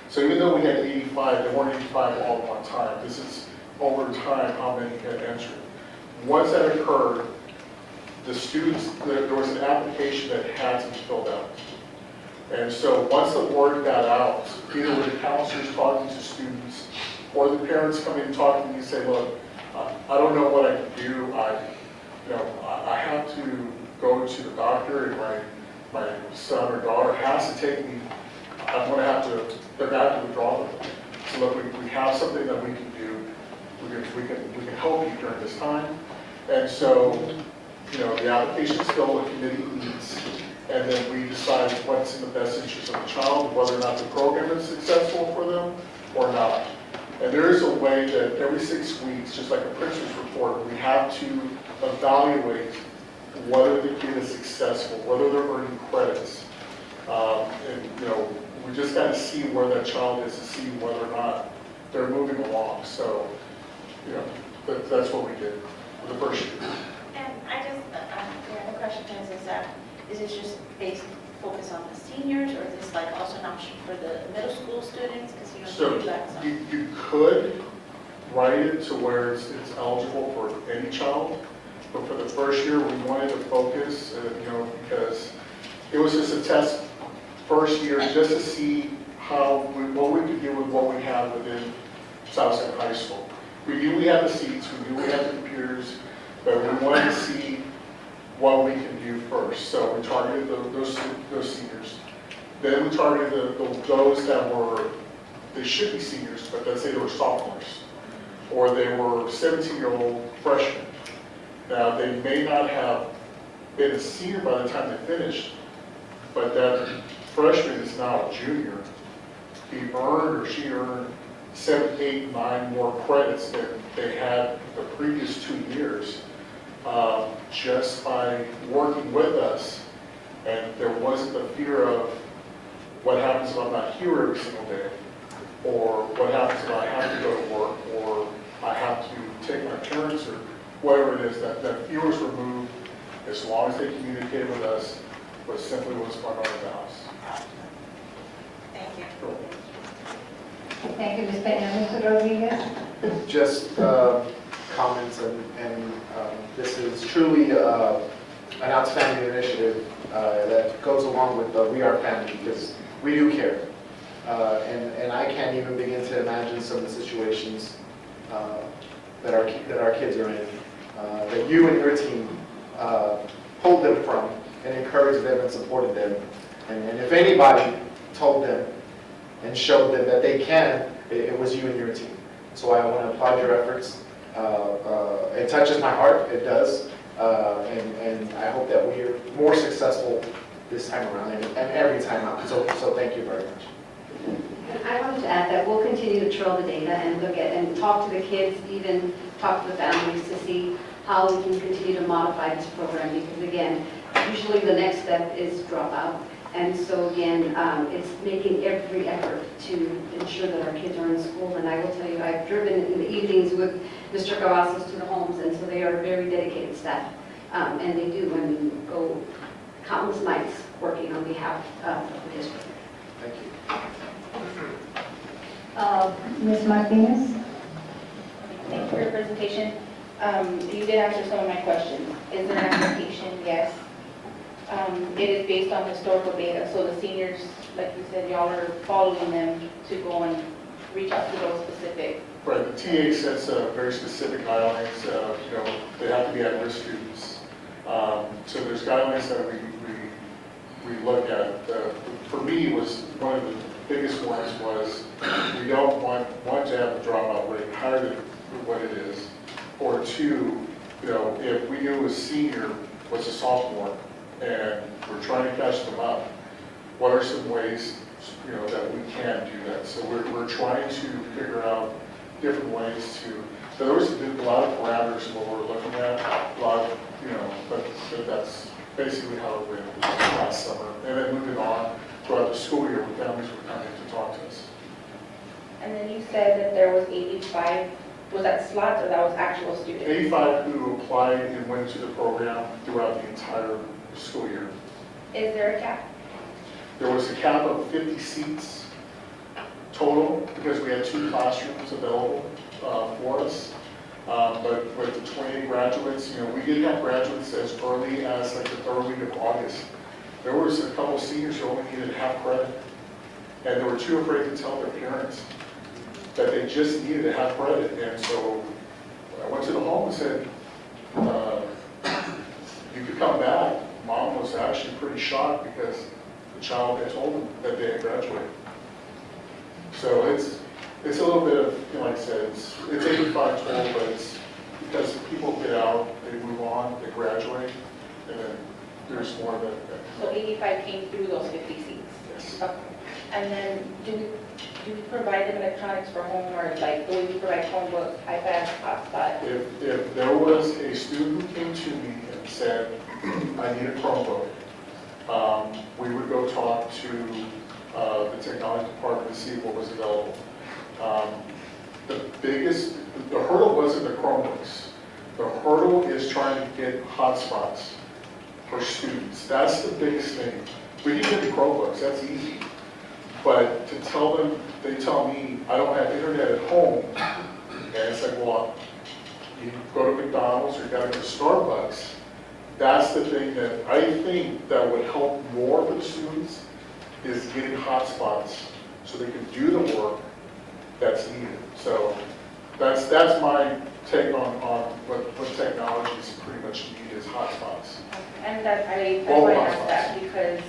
So even though we had 85, there weren't 85 all at one time. This is over time how many had entered. Once that occurred, the students, there was an application that had to be filled out. And so once the word got out, either with the counselors talking to students or the parents coming and talking to me and say, look, I don't know what I can do. I have to go to the doctor, and my son or daughter has to take me. I'm going to have to, they're going to have to withdraw them. So look, we have something that we can do. We can help you during this time. And so, the application is filled, the committee meets, and then we decide what's in the best interest of the child, whether or not the program is successful for them or not. And there is a way that every 6 weeks, just like a principal's report, we have to evaluate whether the kid is successful, whether they're earning credits. We just got to see where that child is to see whether or not they're moving along. So, that's what we did for the first year. And the question is this just based focus on the seniors, or is this also an option for the middle school students? Because So you could write it to where it's eligible for any child, but for the first year we wanted to focus, because it was just a test first year just to see what we could do with what we had within Southside High School. We knew we had the seats, we knew we had the computers, but we wanted to see what we can do first. So we targeted those seniors. Then we targeted those that were, they should be seniors, but let's say they were sophomores, or they were 17-year-old freshmen. Now, they may not have been a senior by the time they finished, but that freshman is now a junior. He earned or she earned 7, 8, 9 more credits than they had the previous 2 years. Just by working with us, and there wasn't the fear of what happens if I'm not here every single day, or what happens if I have to go to work, or I have to take my turns, or whatever it is, that fear was removed, as long as they communicate with us, what simply what's going on in the house. Thank you. Thank you, Ms. Peña. Mr. Rodriguez? Just comments, and this is truly an outstanding initiative that goes along with We Are Family, because we do care. And I can't even begin to imagine some of the situations that our kids are in, that you and your team hold them from and encourage them and supported them. And if anybody told them and showed them that they can, it was you and your team. So I want to applaud your efforts. It touches my heart, it does. And I hope that we are more successful this time around and every time out. So thank you very much. And I wanted to add that we'll continue to trail the data and look at, and talk to the kids, even talk to the families to see how we can continue to modify this program, because again, usually the next step is dropout. And so again, it's making every effort to ensure that our kids are in school. And I will tell you, I've driven in the evenings with Mr. Cavazos to the homes, and so they are very dedicated staff. And they do, I mean, go countless nights working on behalf of the district. Thank you. Ms. Martinez? Thank you for your presentation. You did answer some of my questions. Is there an application? Yes. It is based on historical data, so the seniors, like you said, y'all are following them to go and reach out to those specific. Right, the TA sets very specific guidelines, they have to be at-risk students. So there's guidelines that we look at. For me, was one of the biggest ones was we don't want, one, to have a dropout rate higher than what it is, or two, if we knew a senior was a sophomore and we're trying to catch them up, what are some ways, that we can do that? So we're trying to figure out different ways to, so there was a lot of parameters what we're looking at, a lot of, but that's basically how it went last summer. And then moving on throughout the school year when families were coming to talk to us. And then you said that there was 85, was that slots or that was actual students? 85 who applied and went to the program throughout the entire school year. Is there a cap? There was a cap of 50 seats total because we had 2 classrooms available for us. But with the 28 graduates, we did have graduates as early as like the 3rd week of August. There was a couple seniors who only needed half credit, and they were too afraid to tell their parents that they just needed a half credit. And so I went to the home and said, you could come back. Mom was actually pretty shocked because the child had told them that they had graduated. So it's a little bit of, like I said, it's 85 total, but it's because people get out, they move on, they graduate, and then there's more of it. So 85 came through those 50 seats? Yes. Okay. And then do we provide them electronics for homework, like the way we provide Chromebooks, iPads, hotspots? If there was a student who came to me and said, I need a Chromebook, we would go talk to the technology department to see what was available. The hurdle wasn't the Chromebooks. The hurdle is trying to get hotspots for students. That's the biggest thing. We can get the Chromebooks, that's easy. But to tell them, they tell me, I don't have internet at home. And it's like, well, you go to McDonald's or you gotta go to Starbucks. That's the thing that I think that would help more for the students is getting hotspots so they can do the work that's needed. So that's my take on what technologies pretty much need is hotspots. And that's why I asked that, because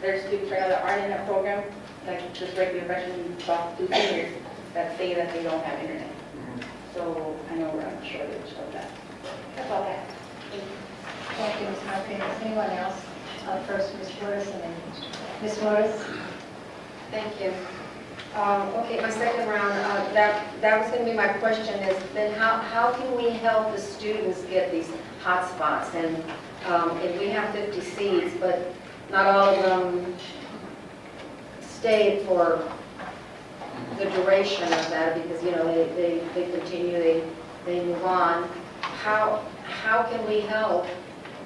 there's students right now that aren't in that program, like just regular freshmen, sophomore, seniors, that say that they don't have internet. So I know we're on a shortage of that. That's all I have. Thank you. Thank you, Ms. Martinez. Anyone else? First, Ms. Flores, and then Ms. Flores. Thank you. Okay, my second round, that was going to be my question is, then how can we help the students get these hotspots? And if we have 50 seats, but not all of them stay for the duration of that because, they continue, they move on. How can we help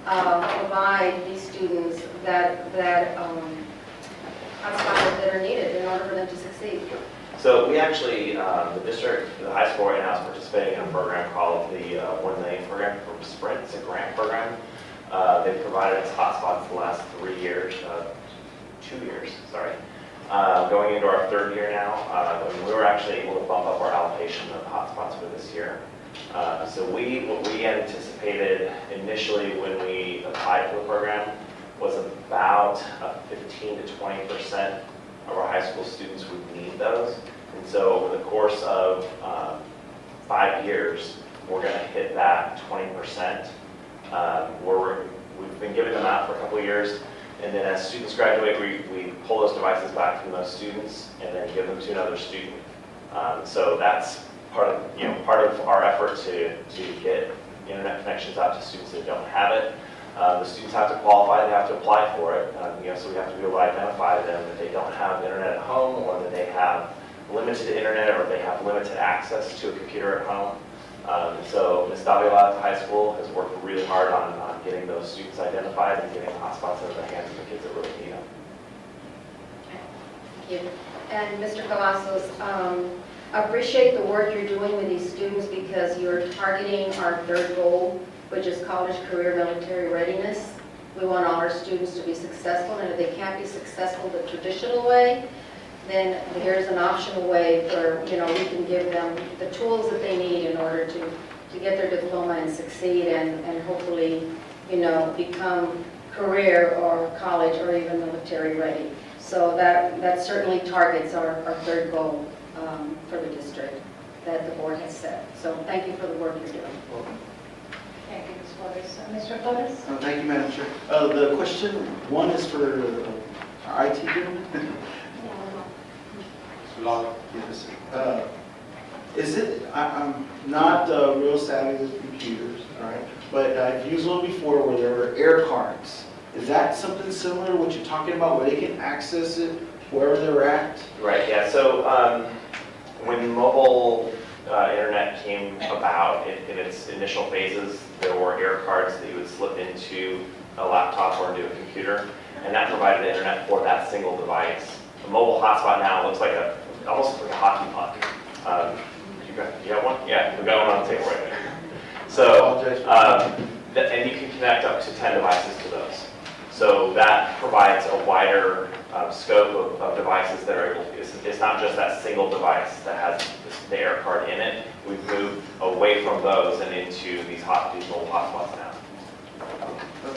provide these students that hotspots that are needed in order for them to succeed? So we actually, the district, the high school right now is participating in a program called the 1 Million Program from Sprint. It's a grant program. They've provided us hotspots the last 2 years, sorry. Going into our 3rd year now, and we were actually able to bump up our allocation of hotspots for this year. So what we anticipated initially when we applied for the program was about 15 to 20% of our high school students would need those. And so over the course of 5 years, we're going to hit that 20%. We've been giving them out for a couple of years, and then as students graduate, we pull those devices back from those students and then give them to another student. So that's part of our effort to get internet connections out to students that don't have it. The students have to qualify, they have to apply for it. So we have to be able to identify them that they don't have internet at home, or that they have limited internet, or they have limited access to a computer at home. So Ms. Davila at the high school has worked really hard on getting those students identified and getting hotspots into the hands of the kids that really need them. Thank you. And Mr. Cavazos, I appreciate the work you're doing with these students because you're targeting our 3rd goal, which is college, career, military readiness. We want all our students to be successful, and if they can't be successful the traditional way, then here's an optional way where, we can give them the tools that they need in order to get their diploma and succeed and hopefully, become career or college or even military ready. So that certainly targets our 3rd goal for the district that the board has set. So thank you for the work you're doing. Thank you, Ms. Flores. Mr. Flores? Thank you, Madam Chair. The question 1 is for our IT gentleman. Yes. Is it, I'm not real savvy with computers, all right, but I've used one before where there were air cards. Is that something similar to what you're talking about, where they can access it wherever they're at? Right, yeah, so when mobile internet came about in its initial phases, there were air cards that you would slip into a laptop or into a computer, and that provided internet for that single device. The mobile hotspot now looks like almost like a hockey puck. You have one? Yeah, we got one on the table right there. So, and you can connect up to 10 devices to those. So that provides a wider scope of devices that are able to, it's not just that single device that has the air card in it. We've moved away from those and into these mobile hotspots now.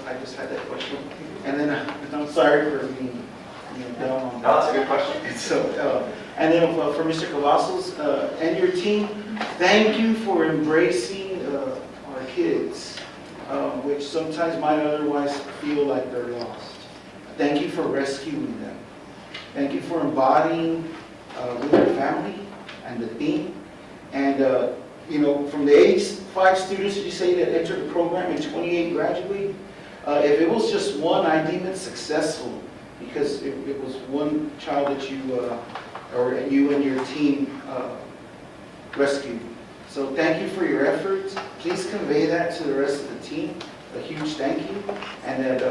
I just had that question. And then I'm sorry for being dumb on that. No, that's a good question. So, and then for Mr. Cavazos and your team, thank you for embracing our kids, which sometimes might otherwise feel like they're lost. Thank you for rescuing them. Thank you for embodying with their family and the theme. And from the age 5 students you say that entered the program and 28 graduate, if it was just one, I deem it successful because it was one child that you and your team rescued. So thank you for your efforts. Please convey that to the rest of the team. A huge thank you. And that,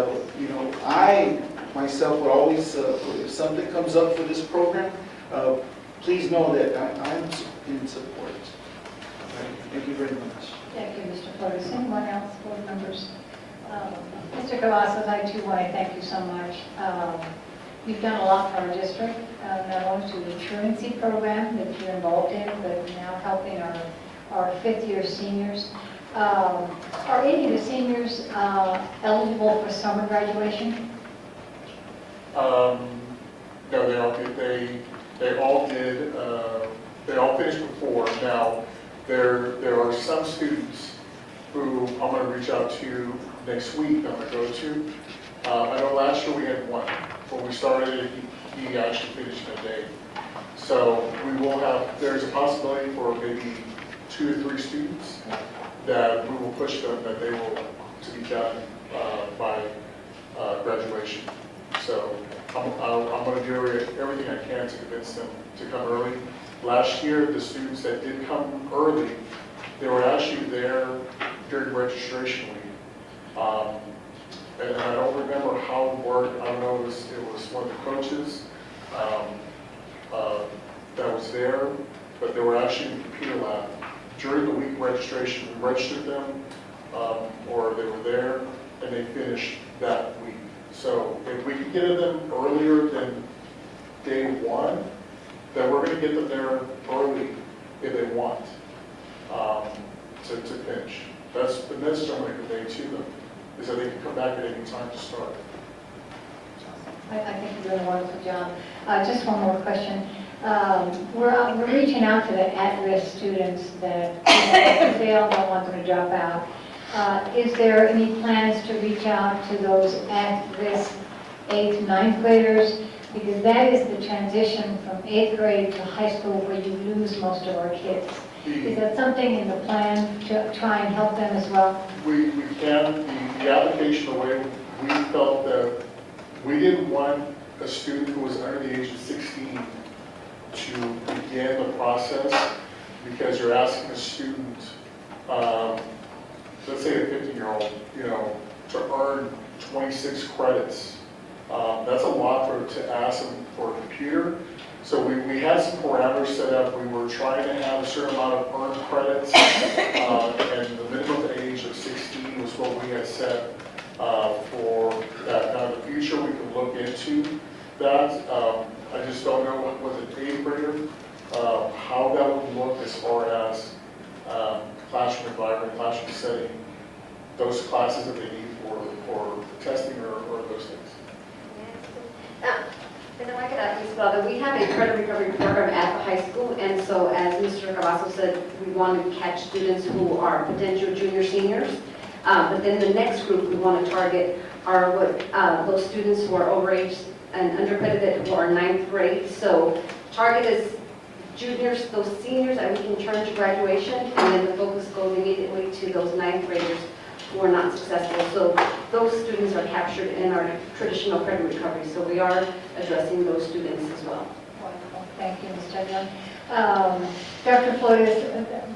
I myself would always, if something comes up for this program, please know that I'm in support. Thank you very much. Thank you, Mr. Flores. Anyone else, board members? Mr. Cavazos, I too want to thank you so much. You've done a lot for our district, not only through the truancy program that you're involved in, but now helping our 5th-year seniors. Are any of the seniors eligible for summer graduation? No, they all did. They all finished before. Now, there are some students who I'm going to reach out to next week. I'm going to go to. I know last year we had one. When we started, he actually finished in a day. So we will have. There's a possibility for maybe 2 or 3 students that we will push them that they will to be done by graduation. So I'm going to do everything I can to convince them to come early. Last year, the students that did come early, they were actually there during registration week. and I don't remember how it worked. I don't know, it was one of the coaches that was there, but they were actually in the computer lab. During the week registration, we registered them, or they were there, and they finished that week. So if we could get them earlier than day one, then we're going to get them there early if they want to finish. That's the message I'm going to convey to them, is that they can come back at any time to start. I think you're doing a wonderful job. Just one more question. We're reaching out to the at-risk students that, if they all don't want them to drop out. Is there any plans to reach out to those at-risk 8th, 9th graders? Because that is the transition from 8th grade to high school where you lose most of our kids. Is that something in the plan to try and help them as well? We can, the application, the way we felt that we didn't want a student who was under the age of 16 to begin the process, because you're asking a student, let's say a 15-year-old, to earn 26 credits. That's a lot to ask them for a computer. So we had some parameters set up. We were trying to have a certain amount of earned credits, and the minimum age of 16 was what we had set for that. Now, in the future, we could look into that. I just don't know, was it 8th grader, how that would look as far as classroom environment, classroom setting, those classes that they need for testing or those things. And if I could add, Ms. Brother, we have a credit recovery program at the high school, and so as Mr. Cavazos said, we want to catch students who are potential junior seniors. But then the next group we want to target are those students who are overage and undercredited who are 9th grade. So target is juniors, those seniors that we can turn to graduation, and then the focus goes immediately to those 9th graders who are not successful. So those students are captured in our traditional credit recovery. So we are addressing those students as well. Wonderful. Thank you, Ms. Young. Dr. Flores,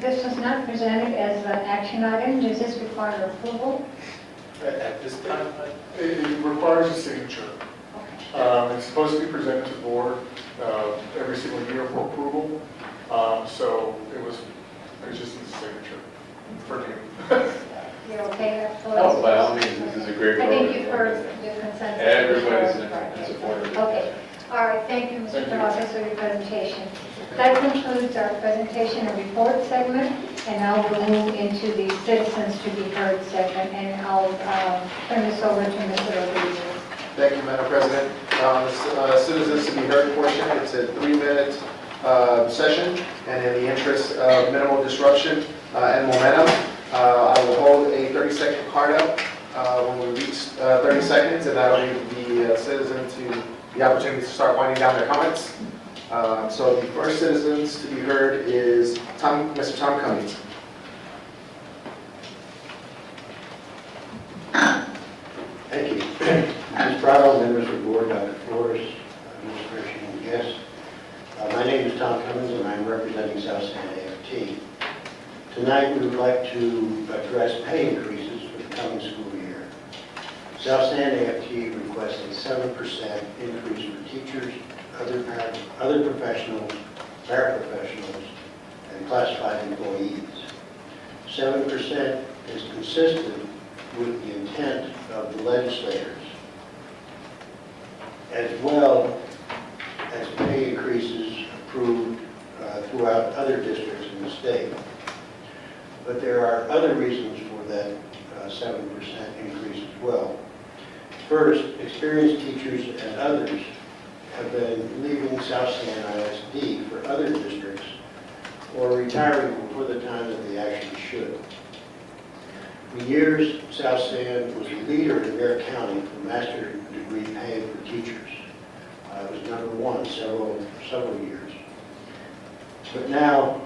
this was not presented as an action item. Does this require approval? At this time, It requires a signature. It's supposed to be presented to the board every single year for approval. So it just needs a signature for me. You're okay, Dr. Flores? no, by all means, this is a great I program. think you've heard the consensus. Everybody's Right. in support of it. Okay. All right, thank you, Mr. Thank you. Cavazos, for your presentation. That concludes our presentation and report segment, and now we'll move into the citizens to be heard segment, and I'll turn this over to Mr. Rodriguez. Thank you, Madam President. The citizens to be heard portion, it's a 3-minute session, and in the interest of minimal disruption and momentum, I will hold a 30-second card up when we reach 30 seconds, and that'll give the citizen the opportunity to start winding down their comments. So the first citizens to be heard is Mr. Tom Cummings. Thank you. Ms. Prado, members of the board, Dr. Flores, administration, and guests. My name is Tom Cummings, and I'm representing South San AFT. Tonight, we would like to address pay increases for the coming school year. South San AFT requests a 7% increase for teachers, other professionals, paraprofessionals, and classified employees. 7% is consistent with the intent of the legislators, as well as pay increases approved throughout other districts in the state. But there are other reasons for that 7% increase as well. First, experienced teachers and others have been leaving South San ISD for other districts or retiring before the time that they actually should. For years, South San was a leader in Bear County for master's degree pay for teachers. It was number one several years. But now,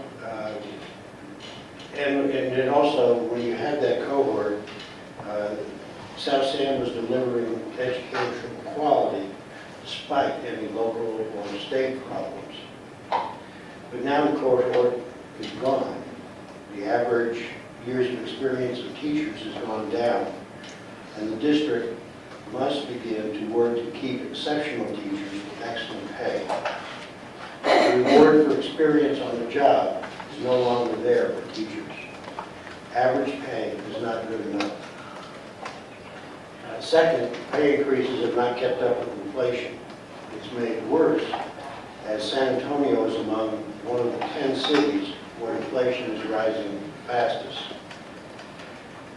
and also when you had that cohort, South San was delivering educational quality despite any local or state problems. But now the cohort is gone. The average years of experience of teachers has gone down, and the district must begin to work to keep exceptional teachers with excellent pay. The reward for experience on the job is no longer there for teachers. Average pay is not good enough. Second, pay increases have not kept up with inflation. It's made worse as San Antonio is among one of the 10 cities where inflation is rising fastest.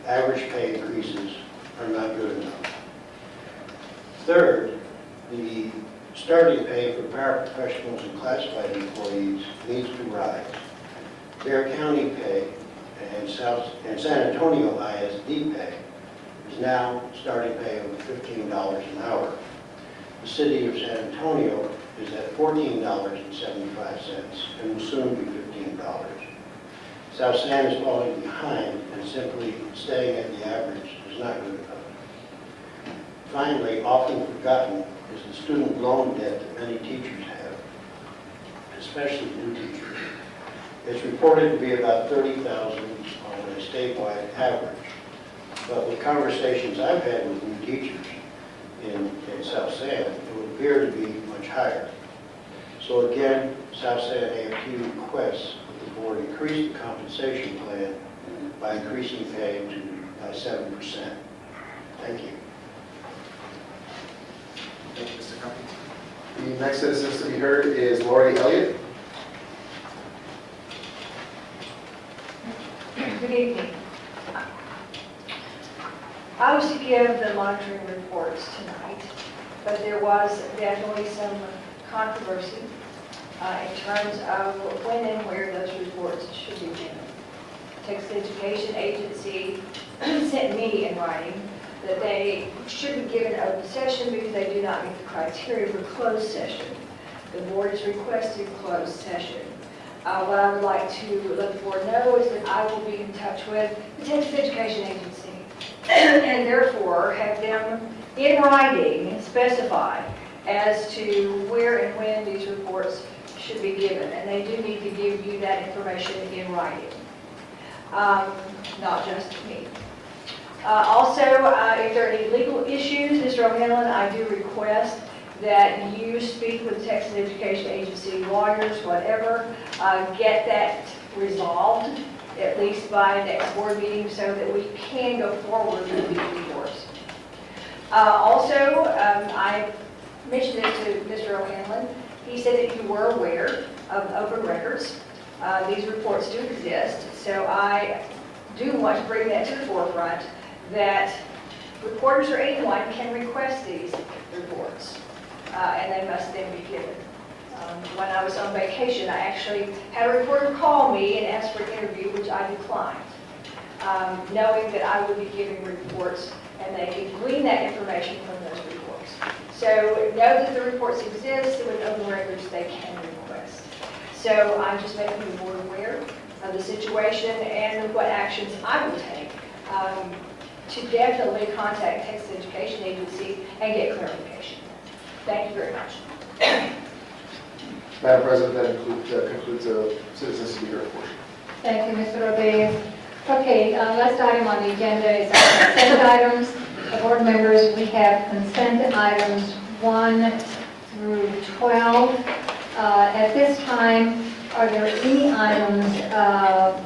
Average pay increases are not good enough. Third, the starting pay for paraprofessionals and classified employees needs to rise. Bear County pay and San Antonio ISD pay is now starting pay of $15 an hour. The city of San Antonio is at $14.75 and will soon be $15. South San is falling behind, and simply staying at the average is not good enough. Finally, often forgotten is the student loan debt that many teachers have, especially new teachers. It's reported to be about $30,000 on a statewide average. But with conversations I've had with new teachers in South San, it would appear to be much higher. So again, South San AFT requests that the board increase the compensation plan by increasing pay by 7%. Thank you. Thank you, Mr. Cummings. The next citizens to be heard is Lori Elliott. Good evening. I was to give the monitoring reports tonight, but there was definitely some controversy in terms of when and where those reports should be given. Texas Education Agency sent me in writing that they should be given open session because they do not meet the criteria for closed session. The board has requested closed session. What I would like to let the board know is that I will be in touch with the Texas Education Agency and therefore have them in writing specify as to where and when these reports should be given. And they do need to give you that information in writing, not just me. Also, if there are any legal issues, Mr. O'Hanlon, I do request that you speak with Texas Education Agency lawyers, whatever, get that resolved, at least by next board meeting, so that we can go forward with these reports. Also, I mentioned this to Mr. O'Hanlon. He said that you were aware of open records. These reports do exist, so I do want to bring that to the forefront, that reporters or anyone can request these reports, and they must then be given. When I was on vacation, I actually had a reporter call me and ask for an interview, which I declined, knowing that I would be giving reports and they could glean that information from those reports. So know that the reports exist, and with open records they can request. So I'm just making the board aware of the situation and what actions I will take to definitely contact Texas Education Agency and get clarification. Thank you very much. Madam President, that concludes the citizens to be heard portion. Thank you, Mr. Rodriguez. Okay, last item on the agenda is our consent items. Board members, we have consent items 1 through 12. At this time, are there any items,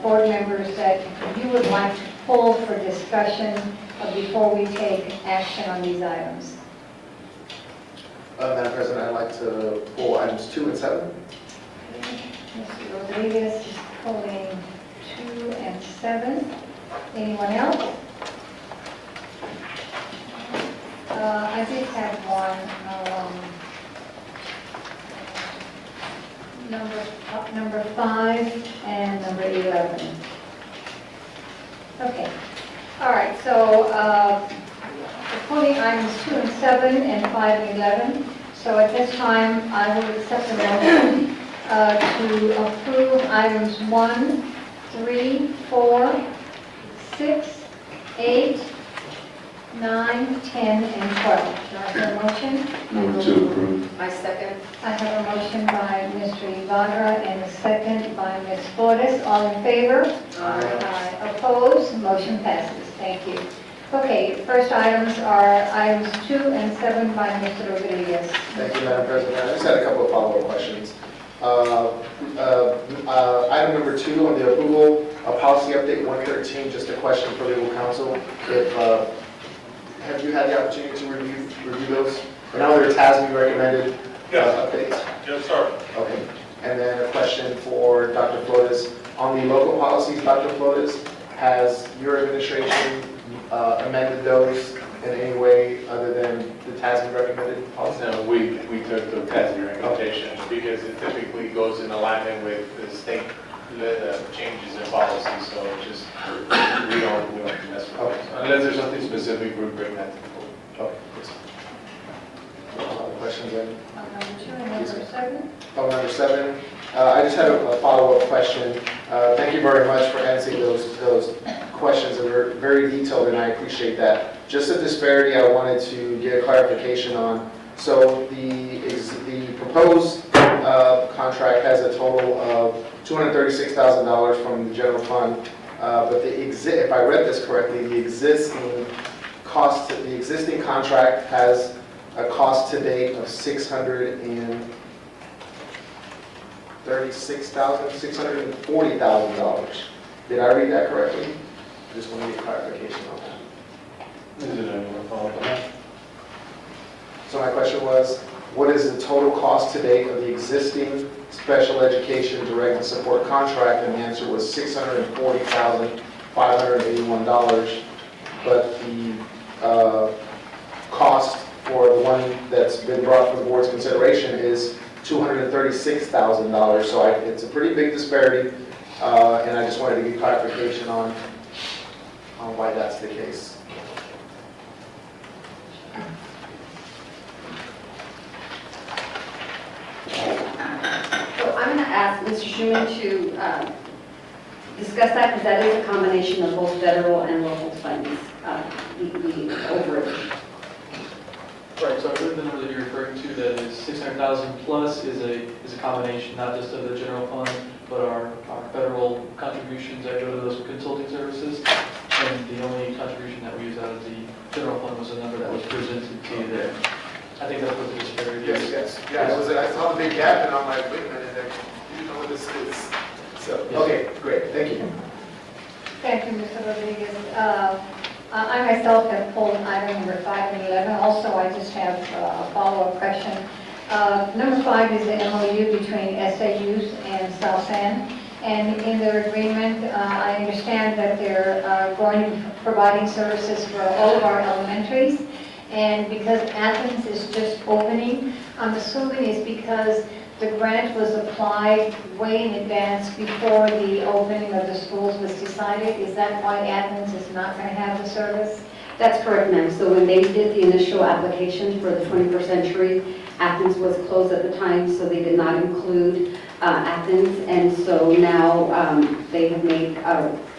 board members, that you would like to pull for discussion before we take action on these items? Madam President, I'd like to pull items 2 and 7. Mr. Rodriguez is pulling 2 and 7. Anyone else? I did have one, number 5 and number 11. Okay. All right, so pulling items 2 and 7 and 5 and 11. So at this time, I will accept the motion to approve items 1, 3, 4, 6, 8, 9, 10, and 12. Do I have a motion? Move to approve. I second. I have a motion by Mr. Ibarra and a second by Ms. Flores. All in favor? Aye. Opposed? Motion passes. Thank you. Okay, first items are items 2 and 7 by Mr. Rodriguez. Thank you, Madam President. I just had a couple of follow-up questions. Item number 2 on the approval of policy update 113, just a question for legal counsel. If, have you had the opportunity to review those? I know there TASB recommended updates. Yes, sir. Okay. And then a question for Dr. Flores. On the local policies, Dr. Flores, has your administration amended those in any way other than the TASB recommended policy? No, we took the TASB recommendation because it typically goes in alignment with the state changes in policy, so it just, we don't mess with it. Unless there's something specific, we bring that to the board. Okay. Other questions then? On number 2 and number 7. Oh, number 7. I just had a follow-up question. Thank you very much for answering those questions that were very detailed, and I appreciate that. Just a disparity I wanted to get a clarification on. So the proposed contract has a total of $236,000 from the general fund, but if I read this correctly, the existing contract has a cost to date of $640,000. Did I read that correctly? I just want to get clarification on that. Is it a follow-up on that? So my question was, what is the total cost to date of the existing special education direct and support contract? And the answer was $640,581. But the cost for the one that's been brought for the board's consideration is $236,000. So it's a pretty big disparity, and I just wanted to get clarification on why that's the case. So I'm going to ask Mr. Schuman to discuss that, because that is a combination of both federal and local funds, the overage. Right, so I believe the number that you're referring to, that is 600,000 plus, is a combination not just of the general fund, but our federal contributions that go to those consulting services. And the only contribution that we use out of the general fund was the number that was presented to you there. I think that's what the disparity is. Yes. Yeah, I saw the big gap, and I'm like, wait a minute, you know what this is. So, okay, great, thank you. Thank you, Mr. Rodriguez. I myself have pulled item number 5 and 11. Also, I just have a follow-up question. Number 5 is the MOU between SAUs and South End. And in their agreement, I understand that they're going to be providing services for all of our elementaries. And because Athens is just opening, I'm assuming it's because the grant was applied way in advance before the opening of the schools was decided. Is that why Athens is not going to have the service? That's correct, ma'am. So when they did the initial application for the 21st century, Athens was closed at the time, so they did not include Athens. And so now they have made,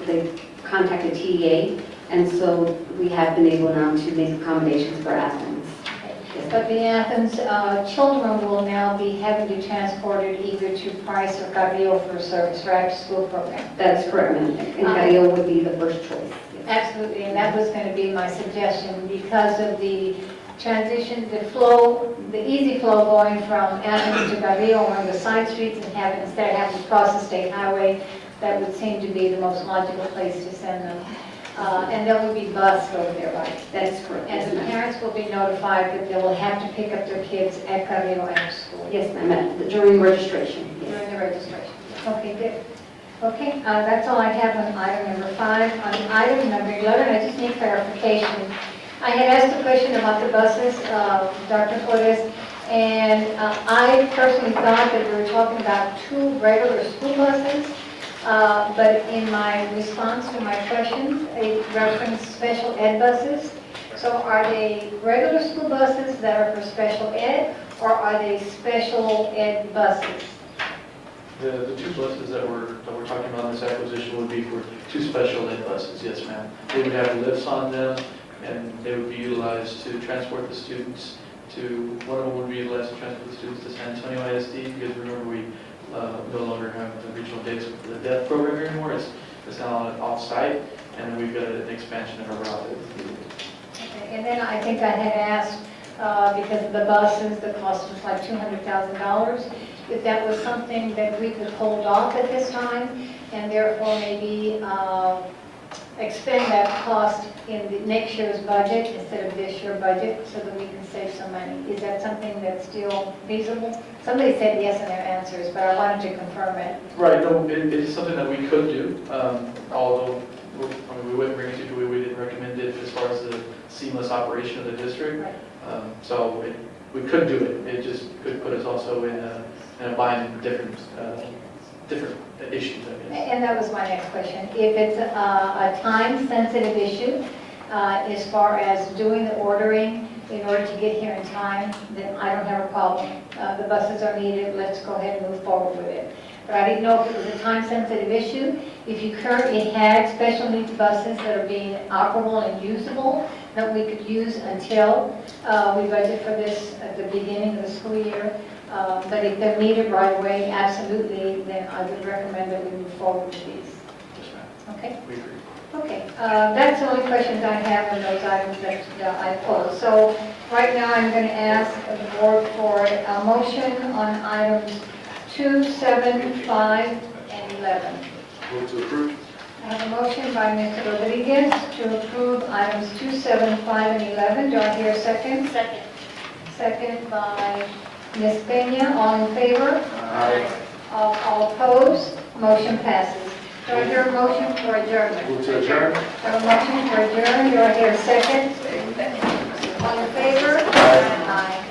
they've contacted TEA, and so we have been able now to make accommodations for Athens. But the Athens children will now be having to be transported either to Price or Carrillo for service for after-school program. That is correct, ma'am. And Carrillo would be the first choice. Absolutely, and that was going to be my suggestion because of the transition, the flow, the easy flow going from Athens to Carrillo on the side streets and instead of having to cross the state highway, that would seem to be the most logical place to send them. And they will be bused over there, right? That's correct. And the parents will be notified that they will have to pick up their kids at Carrillo after school. Yes, ma'am, during registration. Yes. During the registration. Okay, good. Okay, that's all I have on item number 5. On item number 11, I just need clarification. I had asked a question about the buses, Dr. Flores, and I personally thought that we were talking about 2 regular school buses. But in my response to my question, it referenced special ed buses. So are they regular school buses that are for special ed, or are they special ed buses? The 2 buses that we're talking about in this acquisition would be for 2 special ed buses, yes ma'am. They would have lifts on them, and they would be utilized to transport the students to, one of them would be utilized to transport the students to San Antonio ISD, because remember we no longer have the regional data for the deaf program anymore. It's now off-site. and then we've got an expansion of our route. Okay, and then I think I had asked, because of the buses, the cost was like $200,000, if that was something that we could hold off at this time, and therefore maybe expend that cost in the next year's budget instead of this year's budget, so that we can save some money. Is that something that's still feasible? Somebody said yes in their answers, but I wanted to confirm it. Right, no, it is something that we could do, although, we wouldn't bring it to you, we didn't recommend it as far as the seamless operation of the district. Right. So we could do it, it just could put us also in a bind in different issues, I guess. And that was my next question. If it's a time-sensitive issue, as far as doing the ordering in order to get here in time, then I don't have a problem. The buses are needed, let's go ahead and move forward with it. But I didn't know if it was a time-sensitive issue. If you currently had special needs buses that are being operable and usable, that we could use until we budget for this at the beginning of the school year. But if they're needed right away, absolutely, then I would recommend that we move forward with these. Yes, ma'am. Okay? We agree. Okay, that's the only questions I have on those items that I posed. So right now, I'm going to ask the board for a motion on items 2, 7, 5, and 11. Move to approve. I have a motion by Mr. Rodriguez to approve items 2, 7, 5, and 11. Do I hear a second? Second. Second by Ms. Peña. All in favor? Aye. All opposed? Motion passes. Do I hear a motion for adjournment? Move to adjourn. I have a motion for adjournment. Do I hear a second? All in favor? Aye.